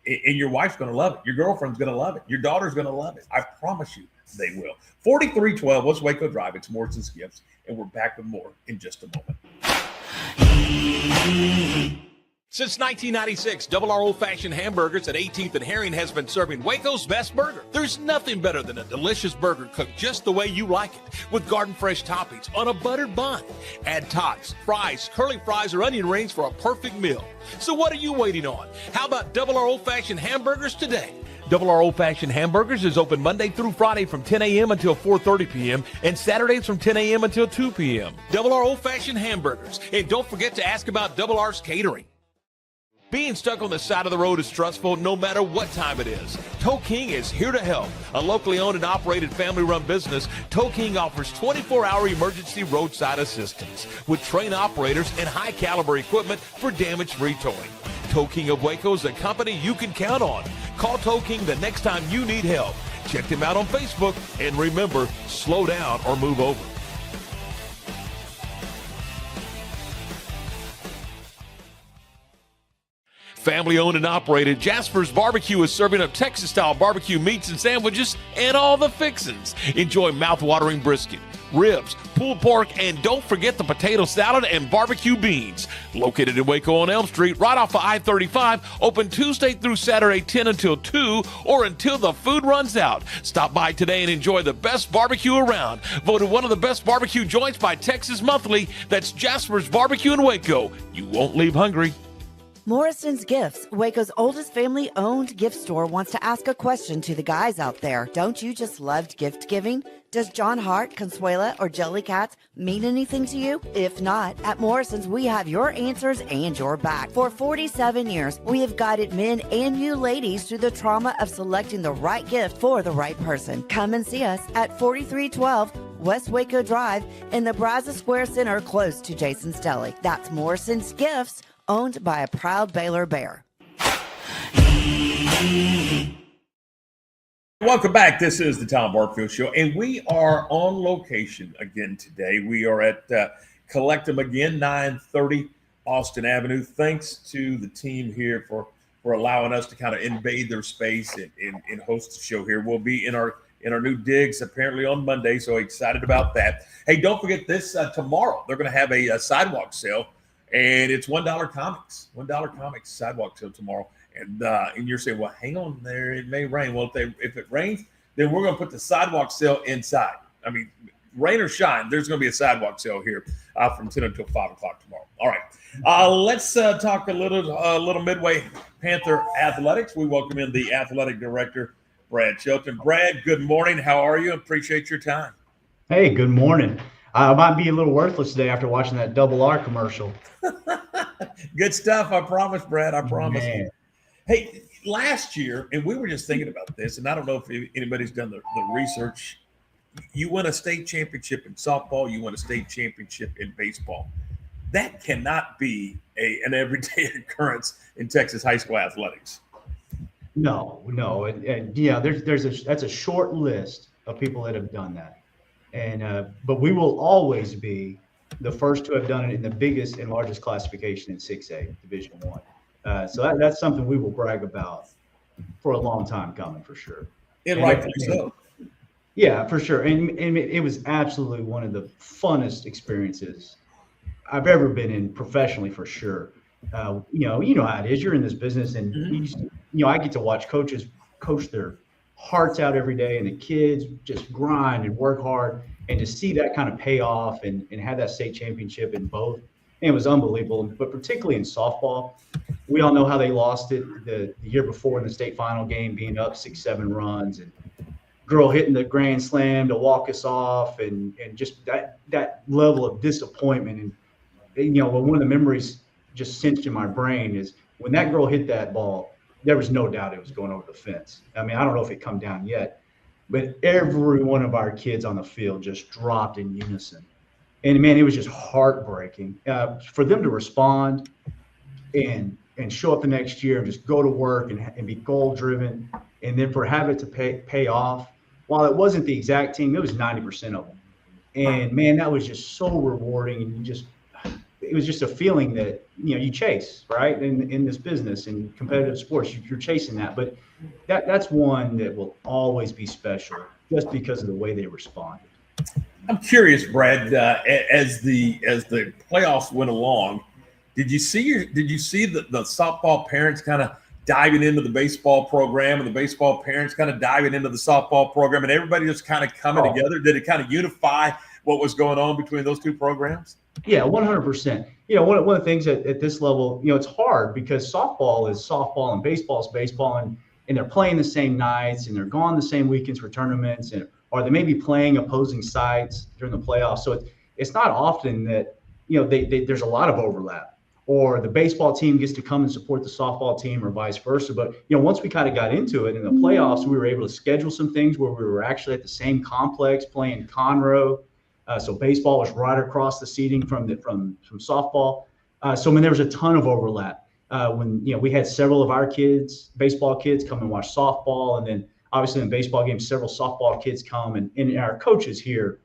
your wife's going to love it. Your girlfriend's going to love it. Your daughter's going to love it. I promise you they will. 4312 West Waco Drive. It's Morrison's Gifts, and we're back with more in just a moment. Since 1996, Double R Old Fashioned Hamburgers at 18th and Herring has been serving Waco's best burger. There's nothing better than a delicious burger cooked just the way you like it, with garden fresh toppings on a buttered bun. Add tots, fries, curly fries, or onion rings for a perfect meal. So what are you waiting on? How about Double R Old Fashioned Hamburgers today? Double R Old Fashioned Hamburgers is open Monday through Friday from 10 a.m. until 4:30 p.m. and Saturdays from 10 a.m. until 2 p.m. Double R Old Fashioned Hamburgers. And don't forget to ask about Double R's catering. Being stuck on the side of the road is stressful no matter what time it is. Tow King is here to help. A locally owned and operated family-run business, Tow King offers 24-hour emergency roadside assistance with trained operators and high-caliber equipment for damage-free towing. Tow King of Waco is a company you can count on. Call Tow King the next time you need help. Check them out on Facebook, and remember, slow down or move over. Family owned and operated, Jasper's Barbecue is serving up Texas-style barbecue meats and sandwiches and all the fixins. Enjoy mouth-watering brisket, ribs, pulled pork, and don't forget the potato salad and barbecue beans. Located in Waco on Elm Street, right off of I-35, open Tuesday through Saturday 10 until 2 or until the food runs out. Stop by today and enjoy the best barbecue around. Voted one of the best barbecue joints by Texas Monthly. That's Jasper's Barbecue in Waco. You won't leave hungry. Morrison's Gifts, Waco's oldest family-owned gift store, wants to ask a question to the guys out there. Don't you just love gift giving? Does John Hart, Consuela, or Jellycats mean anything to you? If not, at Morrison's, we have your answers and your back. For 47 years, we have guided men and you ladies through the trauma of selecting the right gift for the right person. Come and see us at 4312 West Waco Drive in the Brazos Square Center, close to Jason's Deli. That's Morrison's Gifts, owned by a proud Baylor Bear. Welcome back. This is the Tom Barfield Show, and we are on location again today. We are at Collectum again, 930 Austin Avenue. Thanks to the team here for allowing us to kind of invade their space and host the show here. We'll be in our new digs apparently on Monday, so excited about that. Hey, don't forget this tomorrow. They're going to have a sidewalk sale. And it's $1 comics, $1 comics sidewalk sale tomorrow. And you're saying, well, hang on there, it may rain. Well, if it rains, then we're going to put the sidewalk sale inside. I mean, rain or shine, there's going to be a sidewalk sale here from 10 until 5 o'clock tomorrow. All right, let's talk a little Midway Panther athletics. We welcome in the athletic director, Brad Shelton. Brad, good morning. How are you? Appreciate your time. Hey, good morning. I might be a little worthless today after watching that Double R commercial. Good stuff. I promise, Brad. I promise. Man. Hey, last year, and we were just thinking about this, and I don't know if anybody's done the research. You won a state championship in softball. You won a state championship in baseball. That cannot be an everyday occurrence in Texas high school athletics. No. And yeah, that's a short list of people that have done that. And but we will always be the first to have done it in the biggest and largest classification in 6A Division I. So that's something we will brag about for a long time coming, for sure. And rightfully so. Yeah, for sure. And it was absolutely one of the funnest experiences I've ever been in professionally, for sure. You know how it is. You're in this business, and I get to watch coaches coach their hearts out every day, and the kids just grind and work hard, and to see that kind of pay off and have that state championship in both, and it was unbelievable. But particularly in softball, we all know how they lost it the year before in the state final game, being up 6-7 runs, and girl hitting the grand slam to walk us off, and just that level of disappointment. And one of the memories just cinched in my brain is when that girl hit that ball, there was no doubt it was going over the fence. I mean, I don't know if it come down yet, but every one of our kids on the field just dropped in unison. And man, it was just heartbreaking for them to respond and show up the next year and just go to work and be goal driven. And then for have it to pay off, while it wasn't the exact team, it was 90% of them. And man, that was just so rewarding. And it was just a feeling that, you chase, right? In this business and competitive sports, you're chasing that. But that's one that will always be special just because of the way they responded. I'm curious, Brad, as the playoffs went along, did you see the softball parents kind of diving into the baseball program, and the baseball parents kind of diving into the softball program, and everybody just kind of coming together? Did it kind of unify what was going on between those two programs? Yeah, 100%. One of the things at this level, it's hard because softball is softball and baseball is baseball, and they're playing the same nights and they're gone the same weekends for tournaments, or they may be playing opposing sides during the playoffs. So it's not often that there's a lot of overlap. or the baseball team gets to come and support the softball team or vice versa. But, once we kind of got into it in the playoffs, we were able to schedule some things where we were actually at the same complex playing Conroe. So baseball was right across the seating from softball. So, there was a ton of overlap. When, we had several of our baseball kids come and watch softball. And then obviously in baseball games, several softball kids come, and our coaches here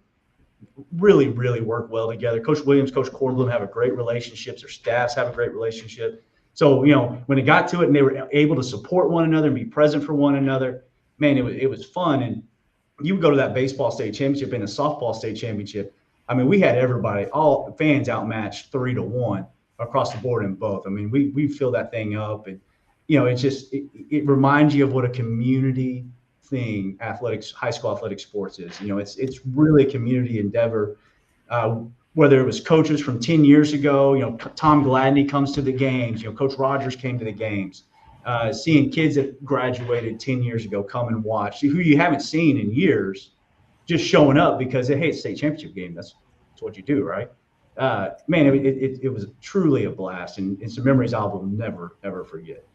really, really work well together. Coach Williams, Coach Kornblum have a great relationship. Their staffs have a great relationship. So, when it got to it and they were able to support one another and be present for one another, man, it was fun. And you would go to that baseball state championship and the softball state championship. We had everybody, all fans outmatched 3-1 across the board in both. We fill that thing up, and, it's just, it reminds you of what a community thing high school athletic sports is. It's really a community endeavor. Whether it was coaches from 10 years ago, Tom Gladney comes to the games, Coach Rogers came to the games, seeing kids that graduated 10 years ago come and watch, who you haven't seen in years, just showing up because, hey, it's a state championship game. That's what you do, right? Man, it was truly a blast, and some memories I will never, ever forget.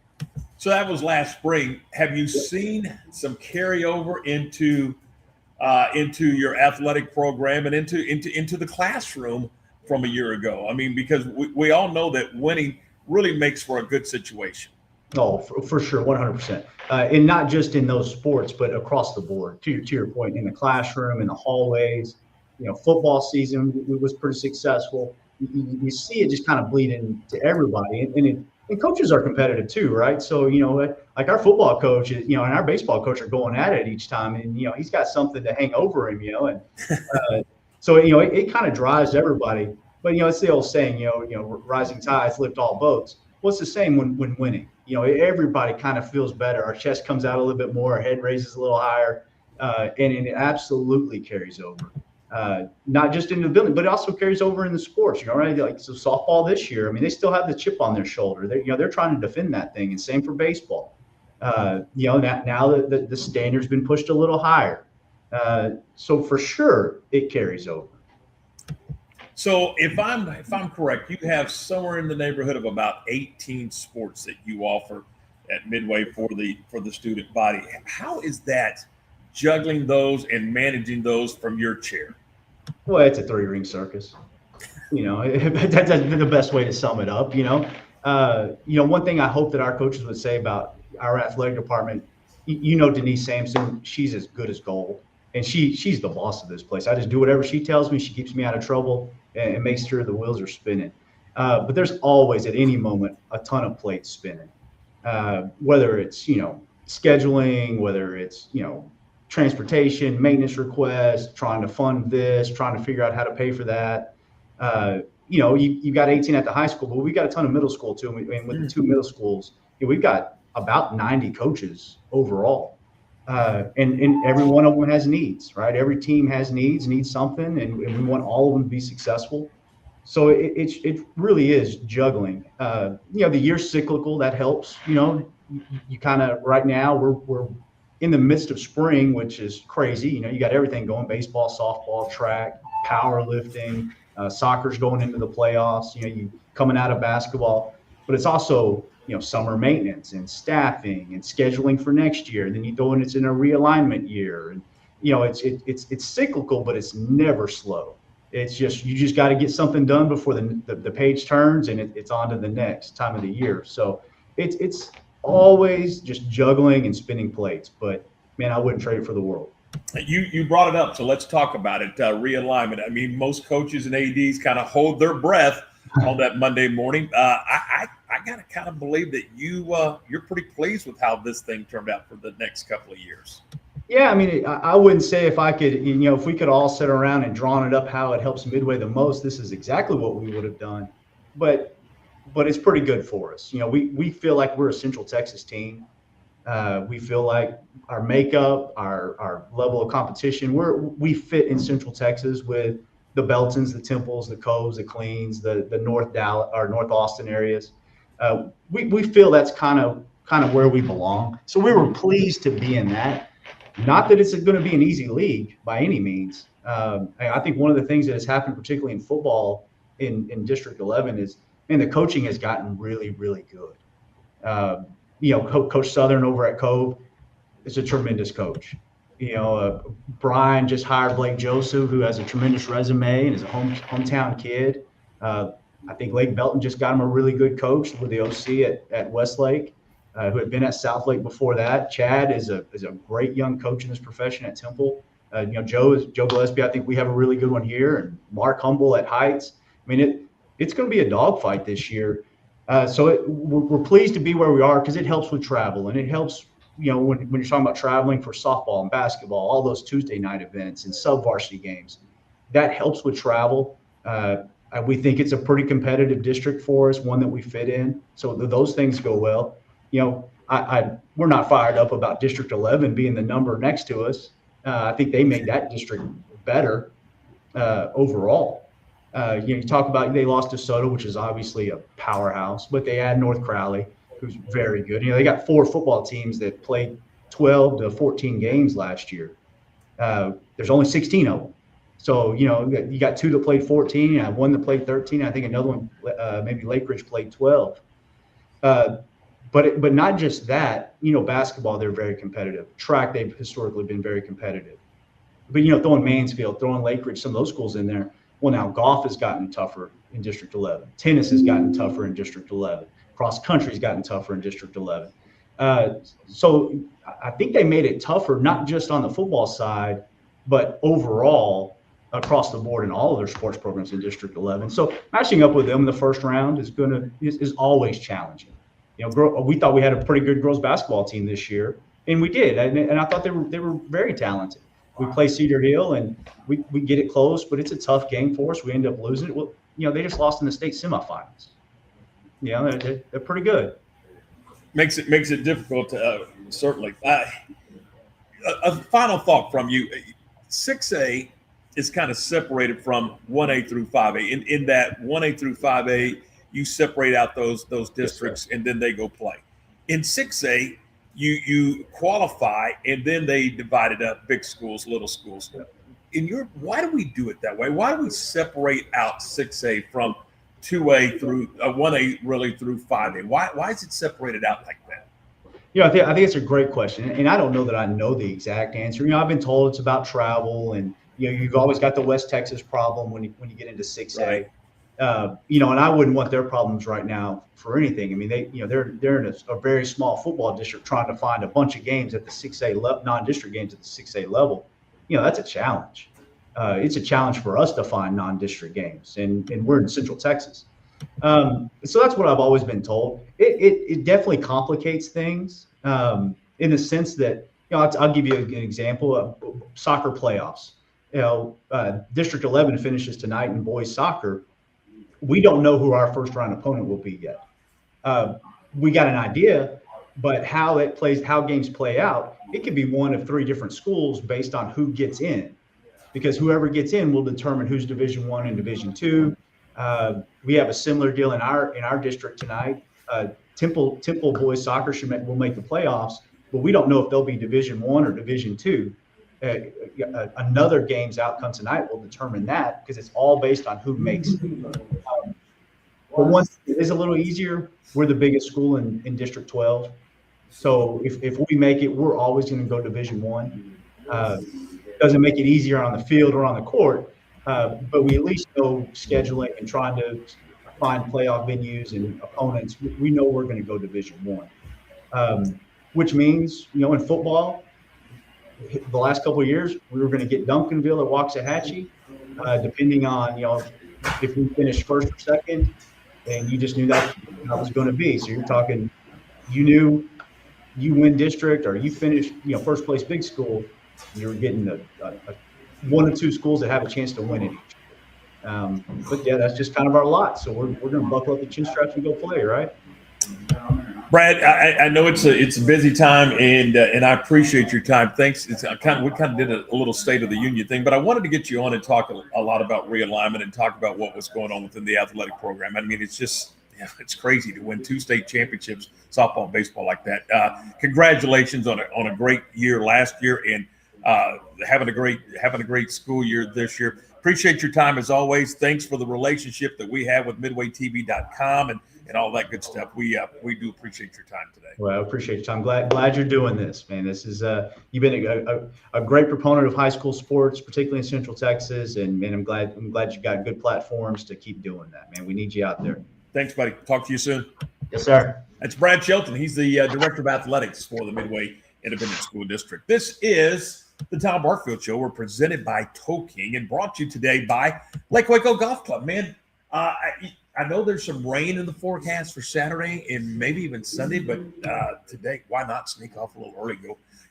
So that was last spring. Have you seen some carryover into your athletic program and into the classroom from a year ago? Because we all know that winning really makes for a good situation. Oh, for sure, 100%. And not just in those sports, but across the board. To your point, in the classroom, in the hallways, football season was pretty successful. You see it just kind of bleed into everybody, and coaches are competitive too, right? So, like our football coach, and our baseball coach are going at it each time, and, he's got something to hang over him, and so, it kind of drives everybody. But, it's the old saying, rising tides lift all boats. Well, it's the same when winning. Everybody kind of feels better. Our chest comes out a little bit more, our head raises a little higher, and it absolutely carries over. Not just in the building, but it also carries over in the sports, right? Like, so softball this year, they still have the chip on their shoulder. They're trying to defend that thing, and same for baseball. Now that the standard's been pushed a little higher. So for sure it carries over. So if I'm correct, you have somewhere in the neighborhood of about 18 sports that you offer at Midway for the student body. How is that, juggling those and managing those from your chair? Well, it's a 3-ring circus. That's the best way to sum it up. One thing I hope that our coaches would say about our athletic department, Denise Sampson, she's as good as gold, and she's the boss of this place. I just do whatever she tells me. She keeps me out of trouble and makes sure the wheels are spinning. But there's always, at any moment, a ton of plates spinning. Whether it's scheduling, whether it's transportation, maintenance requests, trying to fund this, trying to figure out how to pay for that. You've got 18 at the high school, but we've got a ton of middle school too. And with the 2 middle schools, we've got about 90 coaches overall. And every one of them has needs, right? Every team needs something, and we want all of them to be successful. So it really is juggling. The year's cyclical, that helps. You kind of, right now we're in the midst of spring, which is crazy. You got everything going: baseball, softball, track, powerlifting, soccer's going into the playoffs. You coming out of basketball, but it's also summer maintenance and staffing and scheduling for next year. And then you throw in it's in a realignment year, and it's cyclical, but it's never slow. It's just you just got to get something done before the page turns, and it's on to the next time of the year. So it's always just juggling and spinning plates, but man, I wouldn't trade it for the world. You brought it up, so let's talk about it. Realignment. Most coaches and ADs kind of hold their breath on that Monday morning. I gotta kind of believe that you're pretty pleased with how this thing turned out for the next couple of years. Yeah, I wouldn't say if I could, if we could all sit around and drawn it up how it helps Midway the most, this is exactly what we would have done. But it's pretty good for us. We feel like we're a Central Texas team. We feel like our makeup, our level of competition, we fit in Central Texas with the Beltons, the Temples, the Coves, the Cleans, the North Dallas or North Austin areas. We feel that's kind of where we belong. So we were pleased to be in that. Not that it's going to be an easy league by any means. I think one of the things that has happened, particularly in football in District 11, is and the coaching has gotten really, really good. Coach Southern over at Cove is a tremendous coach. Brian just hired Blake Joseph, who has a tremendous resume and is a hometown kid. I think Lake Belton just got him a really good coach with the OC at Westlake, who had been at Southlake before that. Chad is a great young coach in this profession at Temple. Joe Gillespie, I think we have a really good one here, and Mark Humble at Heights. I mean, it's going to be a dogfight this year. We're pleased to be where we are because it helps with travel, and it helps, when you're talking about traveling for softball and basketball, all those Tuesday night events and sub-varsity games, that helps with travel. We think it's a pretty competitive district for us, one that we fit in. So those things go well. We're not fired up about District 11 being the number next to us. I think they made that district better overall. You talk about they lost to Soto, which is obviously a powerhouse, but they had North Crowley, who's very good. They got 4 football teams that played 12 to 14 games last year. There's only 16 of them. So, you got 2 that played 14, and 1 that played 13. I think another one, maybe Lake Ridge, played 12. But not just that, basketball, they're very competitive. Track, they've historically been very competitive. But, throwing Mansfield, throwing Lake Ridge, some of those schools in there. Well, now golf has gotten tougher in District 11. Tennis has gotten tougher in District 11. Cross country's gotten tougher in District 11. So I think they made it tougher, not just on the football side, but overall across the board in all of their sports programs in District 11. So matching up with them in the first round is always challenging. We thought we had a pretty good girls basketball team this year, and we did, and I thought they were very talented. We play Cedar Hill, and we get it close, but it's a tough game for us. We end up losing it. Well, they just lost in the state semifinals. They're pretty good. Makes it difficult, certainly. A final thought from you. 6A is kind of separated from 1A through 5A. In that 1A through 5A, you separate out those districts, and then they go play. In 6A, you qualify, and then they divide it up, big schools, little schools. Why do we do it that way? Why do we separate out 6A from 2A through 1A really through 5A? Why is it separated out like that? I think it's a great question, and I don't know that I know the exact answer. I've been told it's about travel, and you've always got the West Texas problem when you get into 6A. Right. And I wouldn't want their problems right now for anything. I mean, they're in a very small football district trying to find a bunch of games at the 6A non-district games at the 6A level. That's a challenge. It's a challenge for us to find non-district games, and we're in Central Texas. So that's what I've always been told. It definitely complicates things in the sense that, I'll give you an example of soccer playoffs. District 11 finishes tonight in boys soccer. We don't know who our first round opponent will be yet. We got an idea, but how games play out, it could be one of 3 different schools based on who gets in, because whoever gets in will determine who's Division I and Division II. We have a similar deal in our district tonight. Temple boys soccer will make the playoffs, but we don't know if they'll be Division I or Division II. Another game's outcome tonight will determine that, because it's all based on who makes it. But once it is a little easier, we're the biggest school in District 12. So if we make it, we're always going to go Division I. Doesn't make it easier on the field or on the court, but we at least know scheduling and trying to find playoff venues and opponents. We know we're going to go Division I, which means, in football, the last couple of years, we were going to get Duncanville or Waxahachie, depending on, if we finished first or second, and you just knew that was going to be. So you're talking, you knew you win district or you finish, first place big school, you're getting one or two schools that have a chance to win it each. But yeah, that's just kind of our lot. So we're going to buckle up the chin straps and go play, right? Brad, I know it's a busy time, and I appreciate your time. Thanks. We kind of did a little State of the Union thing, but I wanted to get you on and talk a lot about realignment and talk about what was going on within the athletic program. I mean, it's just it's crazy to win 2 state championships, softball, baseball like that. Congratulations on a great year last year, and having a great school year this year. Appreciate your time as always. Thanks for the relationship that we have with MidwayTV.com and all that good stuff. We do appreciate your time today. Well, I appreciate your time. Glad you're doing this, man. This is you've been a great proponent of high school sports, particularly in Central Texas, and man, I'm glad you got good platforms to keep doing that, man. We need you out there. Thanks, buddy. Talk to you soon. Yes, sir. That's Brad Shelton. He's the Director of Athletics for the Midway Independent School District. This is the Tom Barfield Show. We're presented by King and brought to you today by Lake Waco Golf Club. Man, I know there's some rain in the forecast for Saturday and maybe even Sunday, but today, why not sneak off a little early?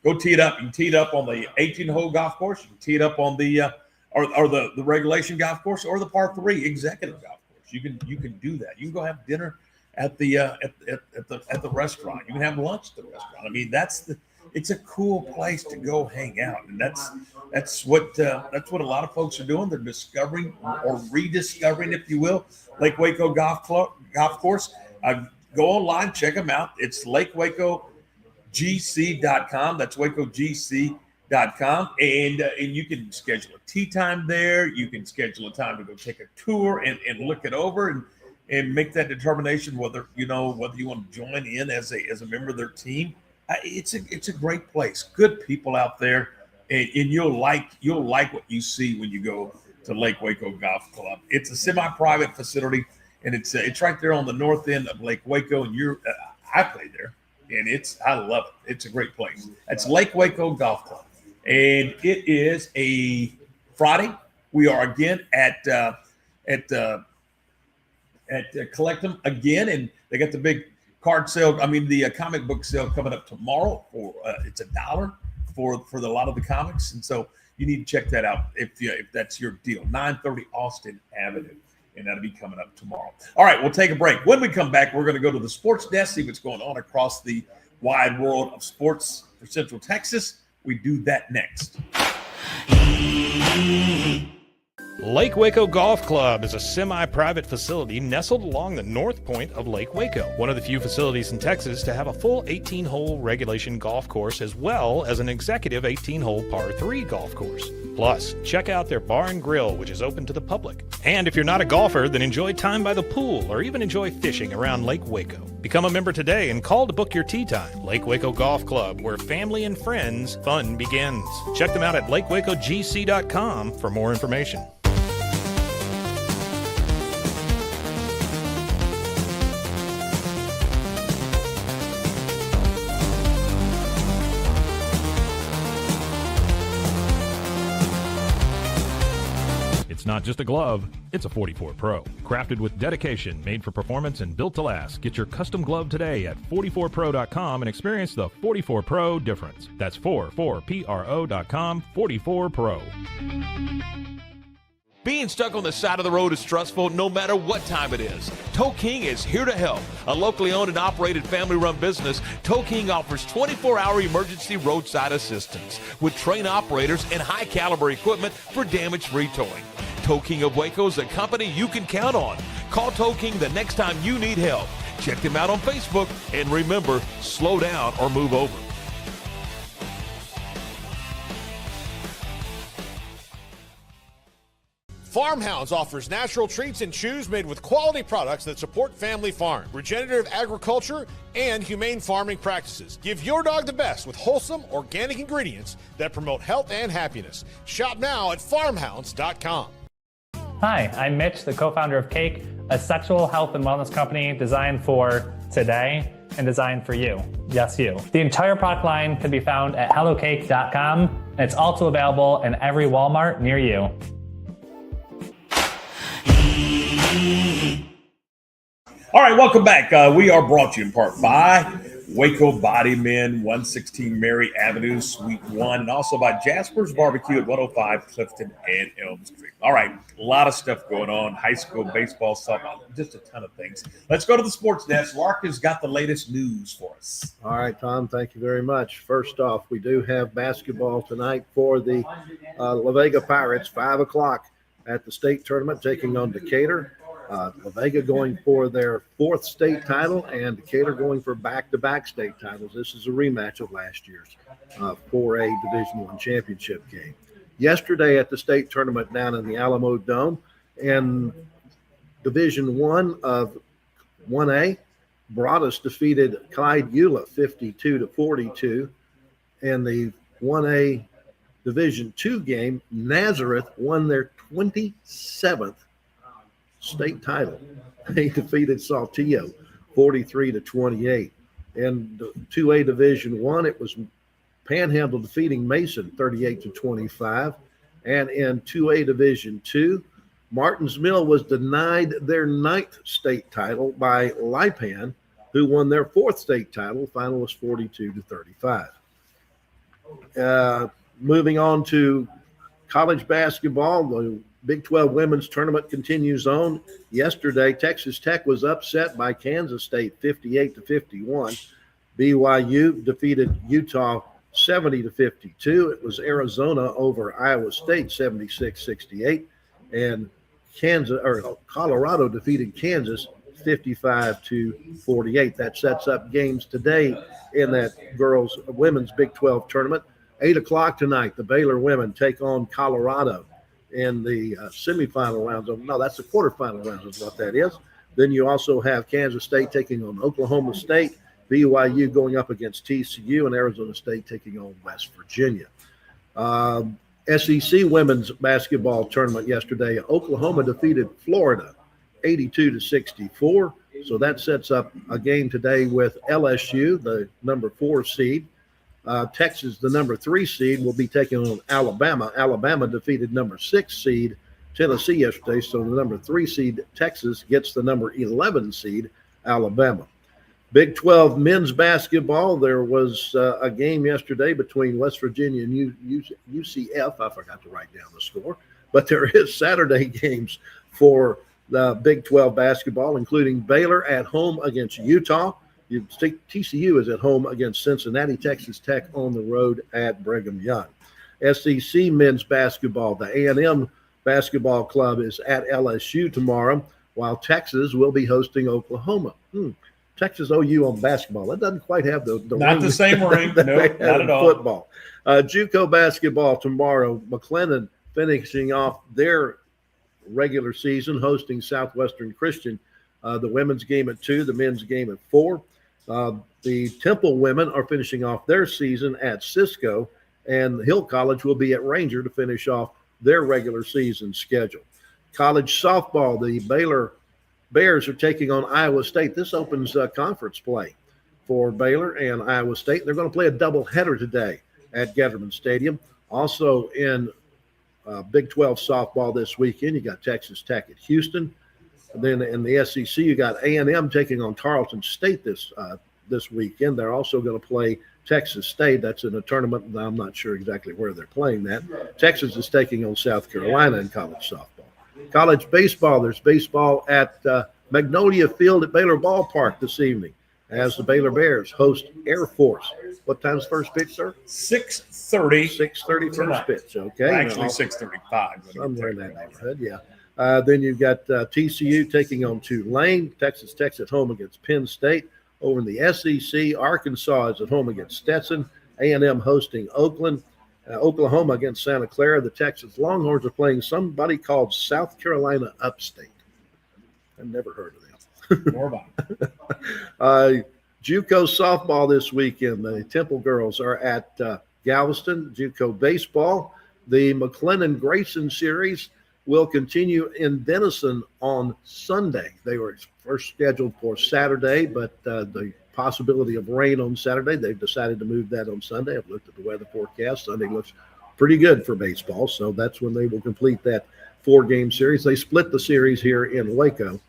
Go tee it up. You can tee it up on the 18-hole golf course. You can tee it up on the or the regulation golf course or the par 3 executive golf course. You can do that. You can go have dinner at the restaurant. You can have lunch at the restaurant. I mean, it's a cool place to go hang out, and that's what a lot of folks are doing. They're discovering or rediscovering, if you will, Lake Waco Golf Course. Go online, check them out. It's LakeWacoGC.com. That's WacoGC.com, and you can schedule a tee time there. You can schedule a time to go take a tour and look it over and make that determination whether you want to join in as a member of their team. It's a great place. Good people out there, and you'll like what you see when you go to Lake Waco Golf Club. It's a semi-private facility, and it's right there on the north end of Lake Waco. And I play there, and I love it. It's a great place. That's Lake Waco Golf Club, and it is a Friday. We are again at Collectum again, and they got the big card sale. I mean, the comic book sale coming up tomorrow. It's $1 for a lot of the comics, and so you need to check that out if that's your deal. 930 Austin Avenue, and that'll be coming up tomorrow. All right, we'll take a break. When we come back, we're going to go to the sports desk, see what's going on across the wide world of sports for Central Texas. We do that next. Lake Waco Golf Club is a semi-private facility nestled along the north point of Lake Waco, one of the few facilities in Texas to have a full 18-hole regulation golf course as well as an executive 18-hole par 3 golf course. Plus, check out their bar and grill, which is open to the public. And if you're not a golfer, then enjoy time by the pool or even enjoy fishing around Lake Waco. Become a member today and call to book your tee time. Lake Waco Golf Club, where family and friends fun begins. Check them out at LakeWacoGC.com for more information. It's not just a glove, it's a 44 Pro. Crafted with dedication, made for performance, and built to last. Get your custom glove today at 44pro.com and experience the 44 Pro difference. That's 44pro.com, 44 Pro. Being stuck on the side of the road is stressful no matter what time it is. King is here to help. A locally owned and operated family-run business, King offers 24-hour emergency roadside assistance with trained operators and high-caliber equipment for damage-free towing. King of Waco is a company you can count on. Call King the next time you need help. Check them out on Facebook, and remember, slow down or move over. Farmhounds offers natural treats and chews made with quality products that support family farm, regenerative agriculture, and humane farming practices. Give your dog the best with wholesome, organic ingredients that promote health and happiness. Shop now at farmhounds.com. Hi, I'm Mitch, the co-founder of Cake, a sexual health and wellness company designed for today and designed for you. Yes, you. The entire product line can be found at hellocake.com, and it's also available in every Walmart near you. All right, welcome back. We are brought to you in part by Waco Body Men, 116 Mary Avenue, Suite 1, and also by Jasper's Barbecue at 105 Clifton and Elm Street. All right, a lot of stuff going on. High school baseball, softball, just a ton of things. Let's go to the sports desk. Lark has got the latest news for us. All right, Tom, thank you very much. First off, we do have basketball tonight for the La Vega Pirates, 5 o'clock at the state tournament, taking on Decatur. La Vega going for their 4th state title, and Decatur going for back-to-back state titles. This is a rematch of last year's 4A Division I championship game. Yesterday at the state tournament down in the Alamo Dome, in Division I of 1A, Broadus defeated Clyde Eula 52-42. In the 1A Division II game, Nazareth won their 27th state title. They defeated Saltillo 43-28. In the 2A Division I, it was Panhandle defeating Mason 38-25. And in 2A Division II, Martins Mill was denied their 9th state title by Lipan, who won their 4th state title. Final was 42-35. Moving on to college basketball, the Big 12 women's tournament continues on. Yesterday, Texas Tech was upset by Kansas State 58-51. BYU defeated Utah 70-52. It was Arizona over Iowa State 76-68. And Colorado defeated Kansas 55-48. That sets up games today in that women's Big 12 tournament. 8 o'clock tonight, the Baylor women take on Colorado in the semifinal rounds. No, that's the quarterfinal rounds is what that is. Then you also have Kansas State taking on Oklahoma State, BYU going up against TCU, and Arizona State taking on West Virginia. SEC women's basketball tournament yesterday, Oklahoma defeated Florida 82-64. So that sets up a game today with LSU, the number 4 seed. Texas, the number 3 seed, will be taking on Alabama. Alabama defeated number 6 seed Tennessee yesterday. So the number 3 seed Texas gets the number 11 seed Alabama. Big 12 men's basketball, there was a game yesterday between West Virginia and UCF. I forgot to write down the score. But there is Saturday games for the Big 12 basketball, including Baylor at home against Utah. TCU is at home against Cincinnati. Texas Tech on the road at Brigham Young. SEC men's basketball, the A&M Basketball Club is at LSU tomorrow, while Texas will be hosting Oklahoma. Texas OU on basketball. That doesn't quite have the not the same ring. Nope, not at all. Football. JUCO basketball tomorrow. McLennan finishing off their regular season, hosting Southwestern Christian. The women's game at 2, the men's game at 4. The Temple women are finishing off their season at Cisco, and Hill College will be at Ranger to finish off their regular season schedule. College softball, the Baylor Bears are taking on Iowa State. This opens conference play for Baylor and Iowa State. They're going to play a doubleheader today at Getterman Stadium. Also in Big 12 softball this weekend, you got Texas Tech at Houston. And then in the SEC, you got A&M taking on Tarleton State this weekend. They're also going to play Texas State. That's in a tournament, and I'm not sure exactly where they're playing that. Texas is taking on South Carolina in college softball. College baseball, there's baseball at Magnolia Field at Baylor Ballpark this evening as the Baylor Bears host Air Force. What time's first pitch, sir? 6:30. 6:30 first pitch, okay. Actually, 6:35. Somewhere in that neighborhood, yeah. Then you've got TCU taking on Tulane. Texas Tech's at home against Penn State. Over in the SEC, Arkansas is at home against Stetson. A&M hosting Oakland. Oklahoma against Santa Clara. The Texas Longhorns are playing somebody called South Carolina Upstate. I've never heard of them. More about JUCO softball this weekend. The Temple girls are at Galveston. JUCO baseball. The McLennan Grayson series will continue in Denison on Sunday. They were first scheduled for Saturday, but the possibility of rain on Saturday, they've decided to move that on Sunday. I've looked at the weather forecast. Sunday looks pretty good for baseball, so that's when they will complete that 4-game series. They split the series here in Waco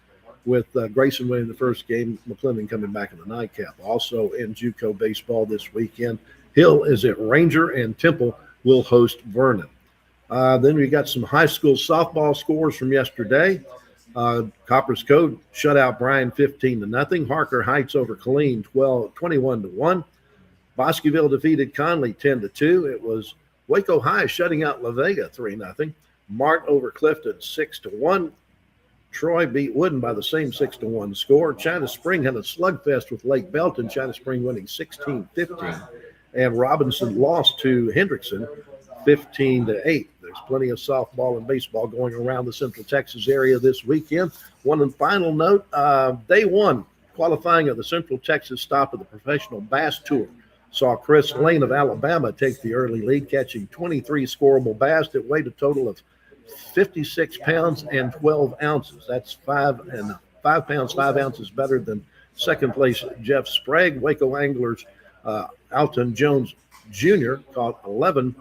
with Grayson winning the first game, McLennan coming back in the nightcap. Also in JUCO baseball this weekend, Hill is at Ranger and Temple will host Vernon. Then we got some high school softball scores from yesterday. Copper's Code shut out Bryan 15-0. Harker Heights over Killeen 21-1. Bosqueville defeated Conley 10-2. It was Waco High shutting out La Vega 3-0. Mart over Clifton 6-1. Troy beat Wooden by the same 6-1 score. China Spring had a slugfest with Lake Belton, China Spring winning 16-15. And Robinson lost to Hendrickson 15-8. There's plenty of softball and baseball going around the Central Texas area this weekend. One and final note, day one qualifying of the Central Texas stop of the Professional Bass Tour saw Chris Lane of Alabama take the early lead, catching 23 scoreable bass that weighed a total of 56 pounds and 12 ounces. That's 5 pounds, 5 ounces better than second place Jeff Sprague. Waco anglers Alton Jones Jr. caught 11,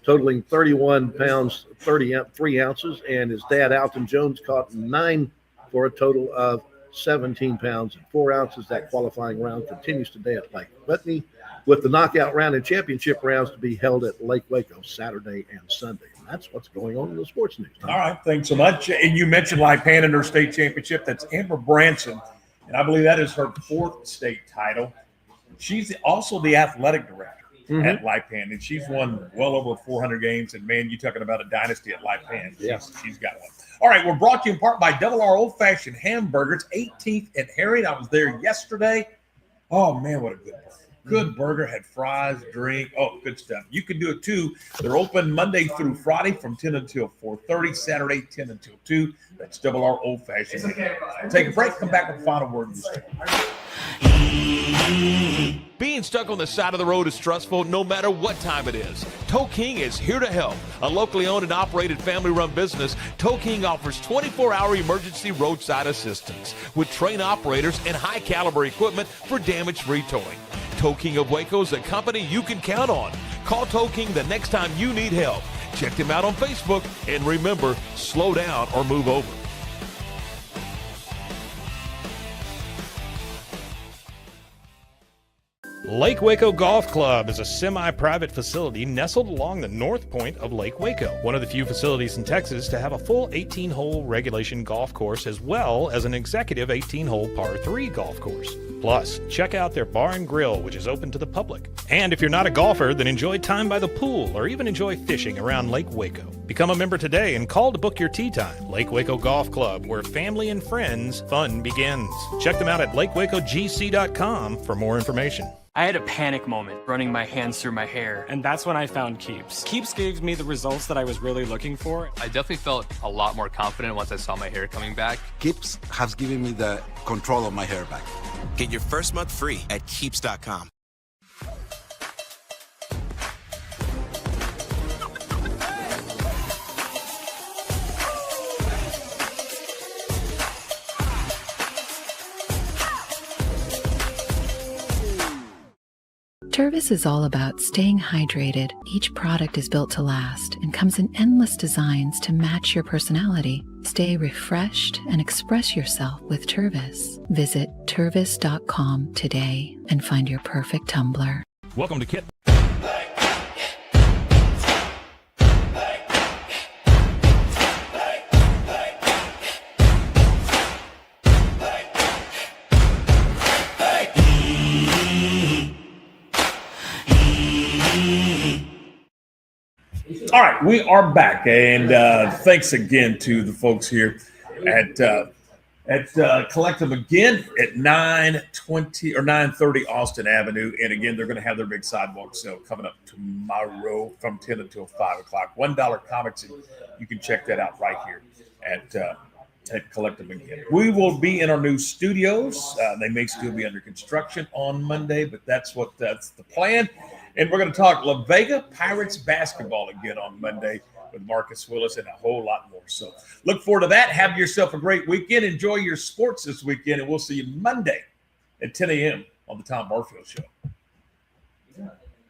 totaling 31 pounds, 33 ounces, and his dad Alton Jones caught 9 for a total of 17 pounds and 4 ounces. That qualifying round continues today at Lake Whitney, with the knockout round and championship rounds to be held at Lake Waco Saturday and Sunday. And that's what's going on in the sports news. All right, thanks so much. And you mentioned Lipan in her state championship. That's Amber Branson, and I believe that is her 4th state title. She's also the athletic director at Lipan, and she's won well over 400 games. And, man, you're talking about a dynasty at Lipan. She's got one. All right, we're brought to you in part by Double R Old Fashioned Hamburgers, 18th and Harriet. I was there yesterday. Oh, man, what a good burger. Good burger, had fries, drink. Oh, good stuff. You can do it, too. They're open Monday through Friday from 10 until 4:30, Saturday 10 until 2. That's Double R Old Fashioned. Take a break. Come back with the final word in the story. Being stuck on the side of the road is stressful no matter what time it is. Tow King is here to help. A locally owned and operated family-run business, Tow King offers 24-hour emergency roadside assistance with trained operators and high-caliber equipment for damage-free towing. Tow King of Waco is a company you can count on. Call Tow King the next time you need help. Check them out on Facebook, and remember, slow down or move over. Lake Waco Golf Club is a semi-private facility nestled along the north point of Lake Waco, one of the few facilities in Texas to have a full 18-hole regulation golf course as well as an executive 18-hole par 3 golf course. Plus, check out their bar and grill, which is open to the public. And if you're not a golfer, then enjoy time by the pool or even enjoy fishing around Lake Waco. Become a member today and call to book your tee time. Lake Waco Golf Club, where family and friends fun begins. Check them out at lakewacogc.com for more information. I had a panic moment running my hands through my hair, and that's when I found Keeps. Keeps gave me the results that I was really looking for. I definitely felt a lot more confident once I saw my hair coming back. Keeps has given me the control of my hair back. Get your first month free at Keeps.com. Tervis is all about staying hydrated. Each product is built to last and comes in endless designs to match your personality. Stay refreshed and express yourself with Tervis. Visit Tervis.com today and find your perfect tumbler. Welcome to Kit. All right, we are back, and thanks again to the folks here at Collective again at 9:20 or 9:30 Austin Avenue, and again they're going to have their big sidewalk sale coming up tomorrow from 10 until 5 o'clock. $1 comics, and you can check that out right here at Collective again. We will be in our new studios. They may still be under construction on Monday, but that's the plan. And we're going to talk La Vega Pirates basketball again on Monday with Marcus Willis and a whole lot more. So look forward to that. Have yourself a great weekend. Enjoy your sports this weekend, and we'll see you Monday at 10 a.m. on the Tom Barfield Show.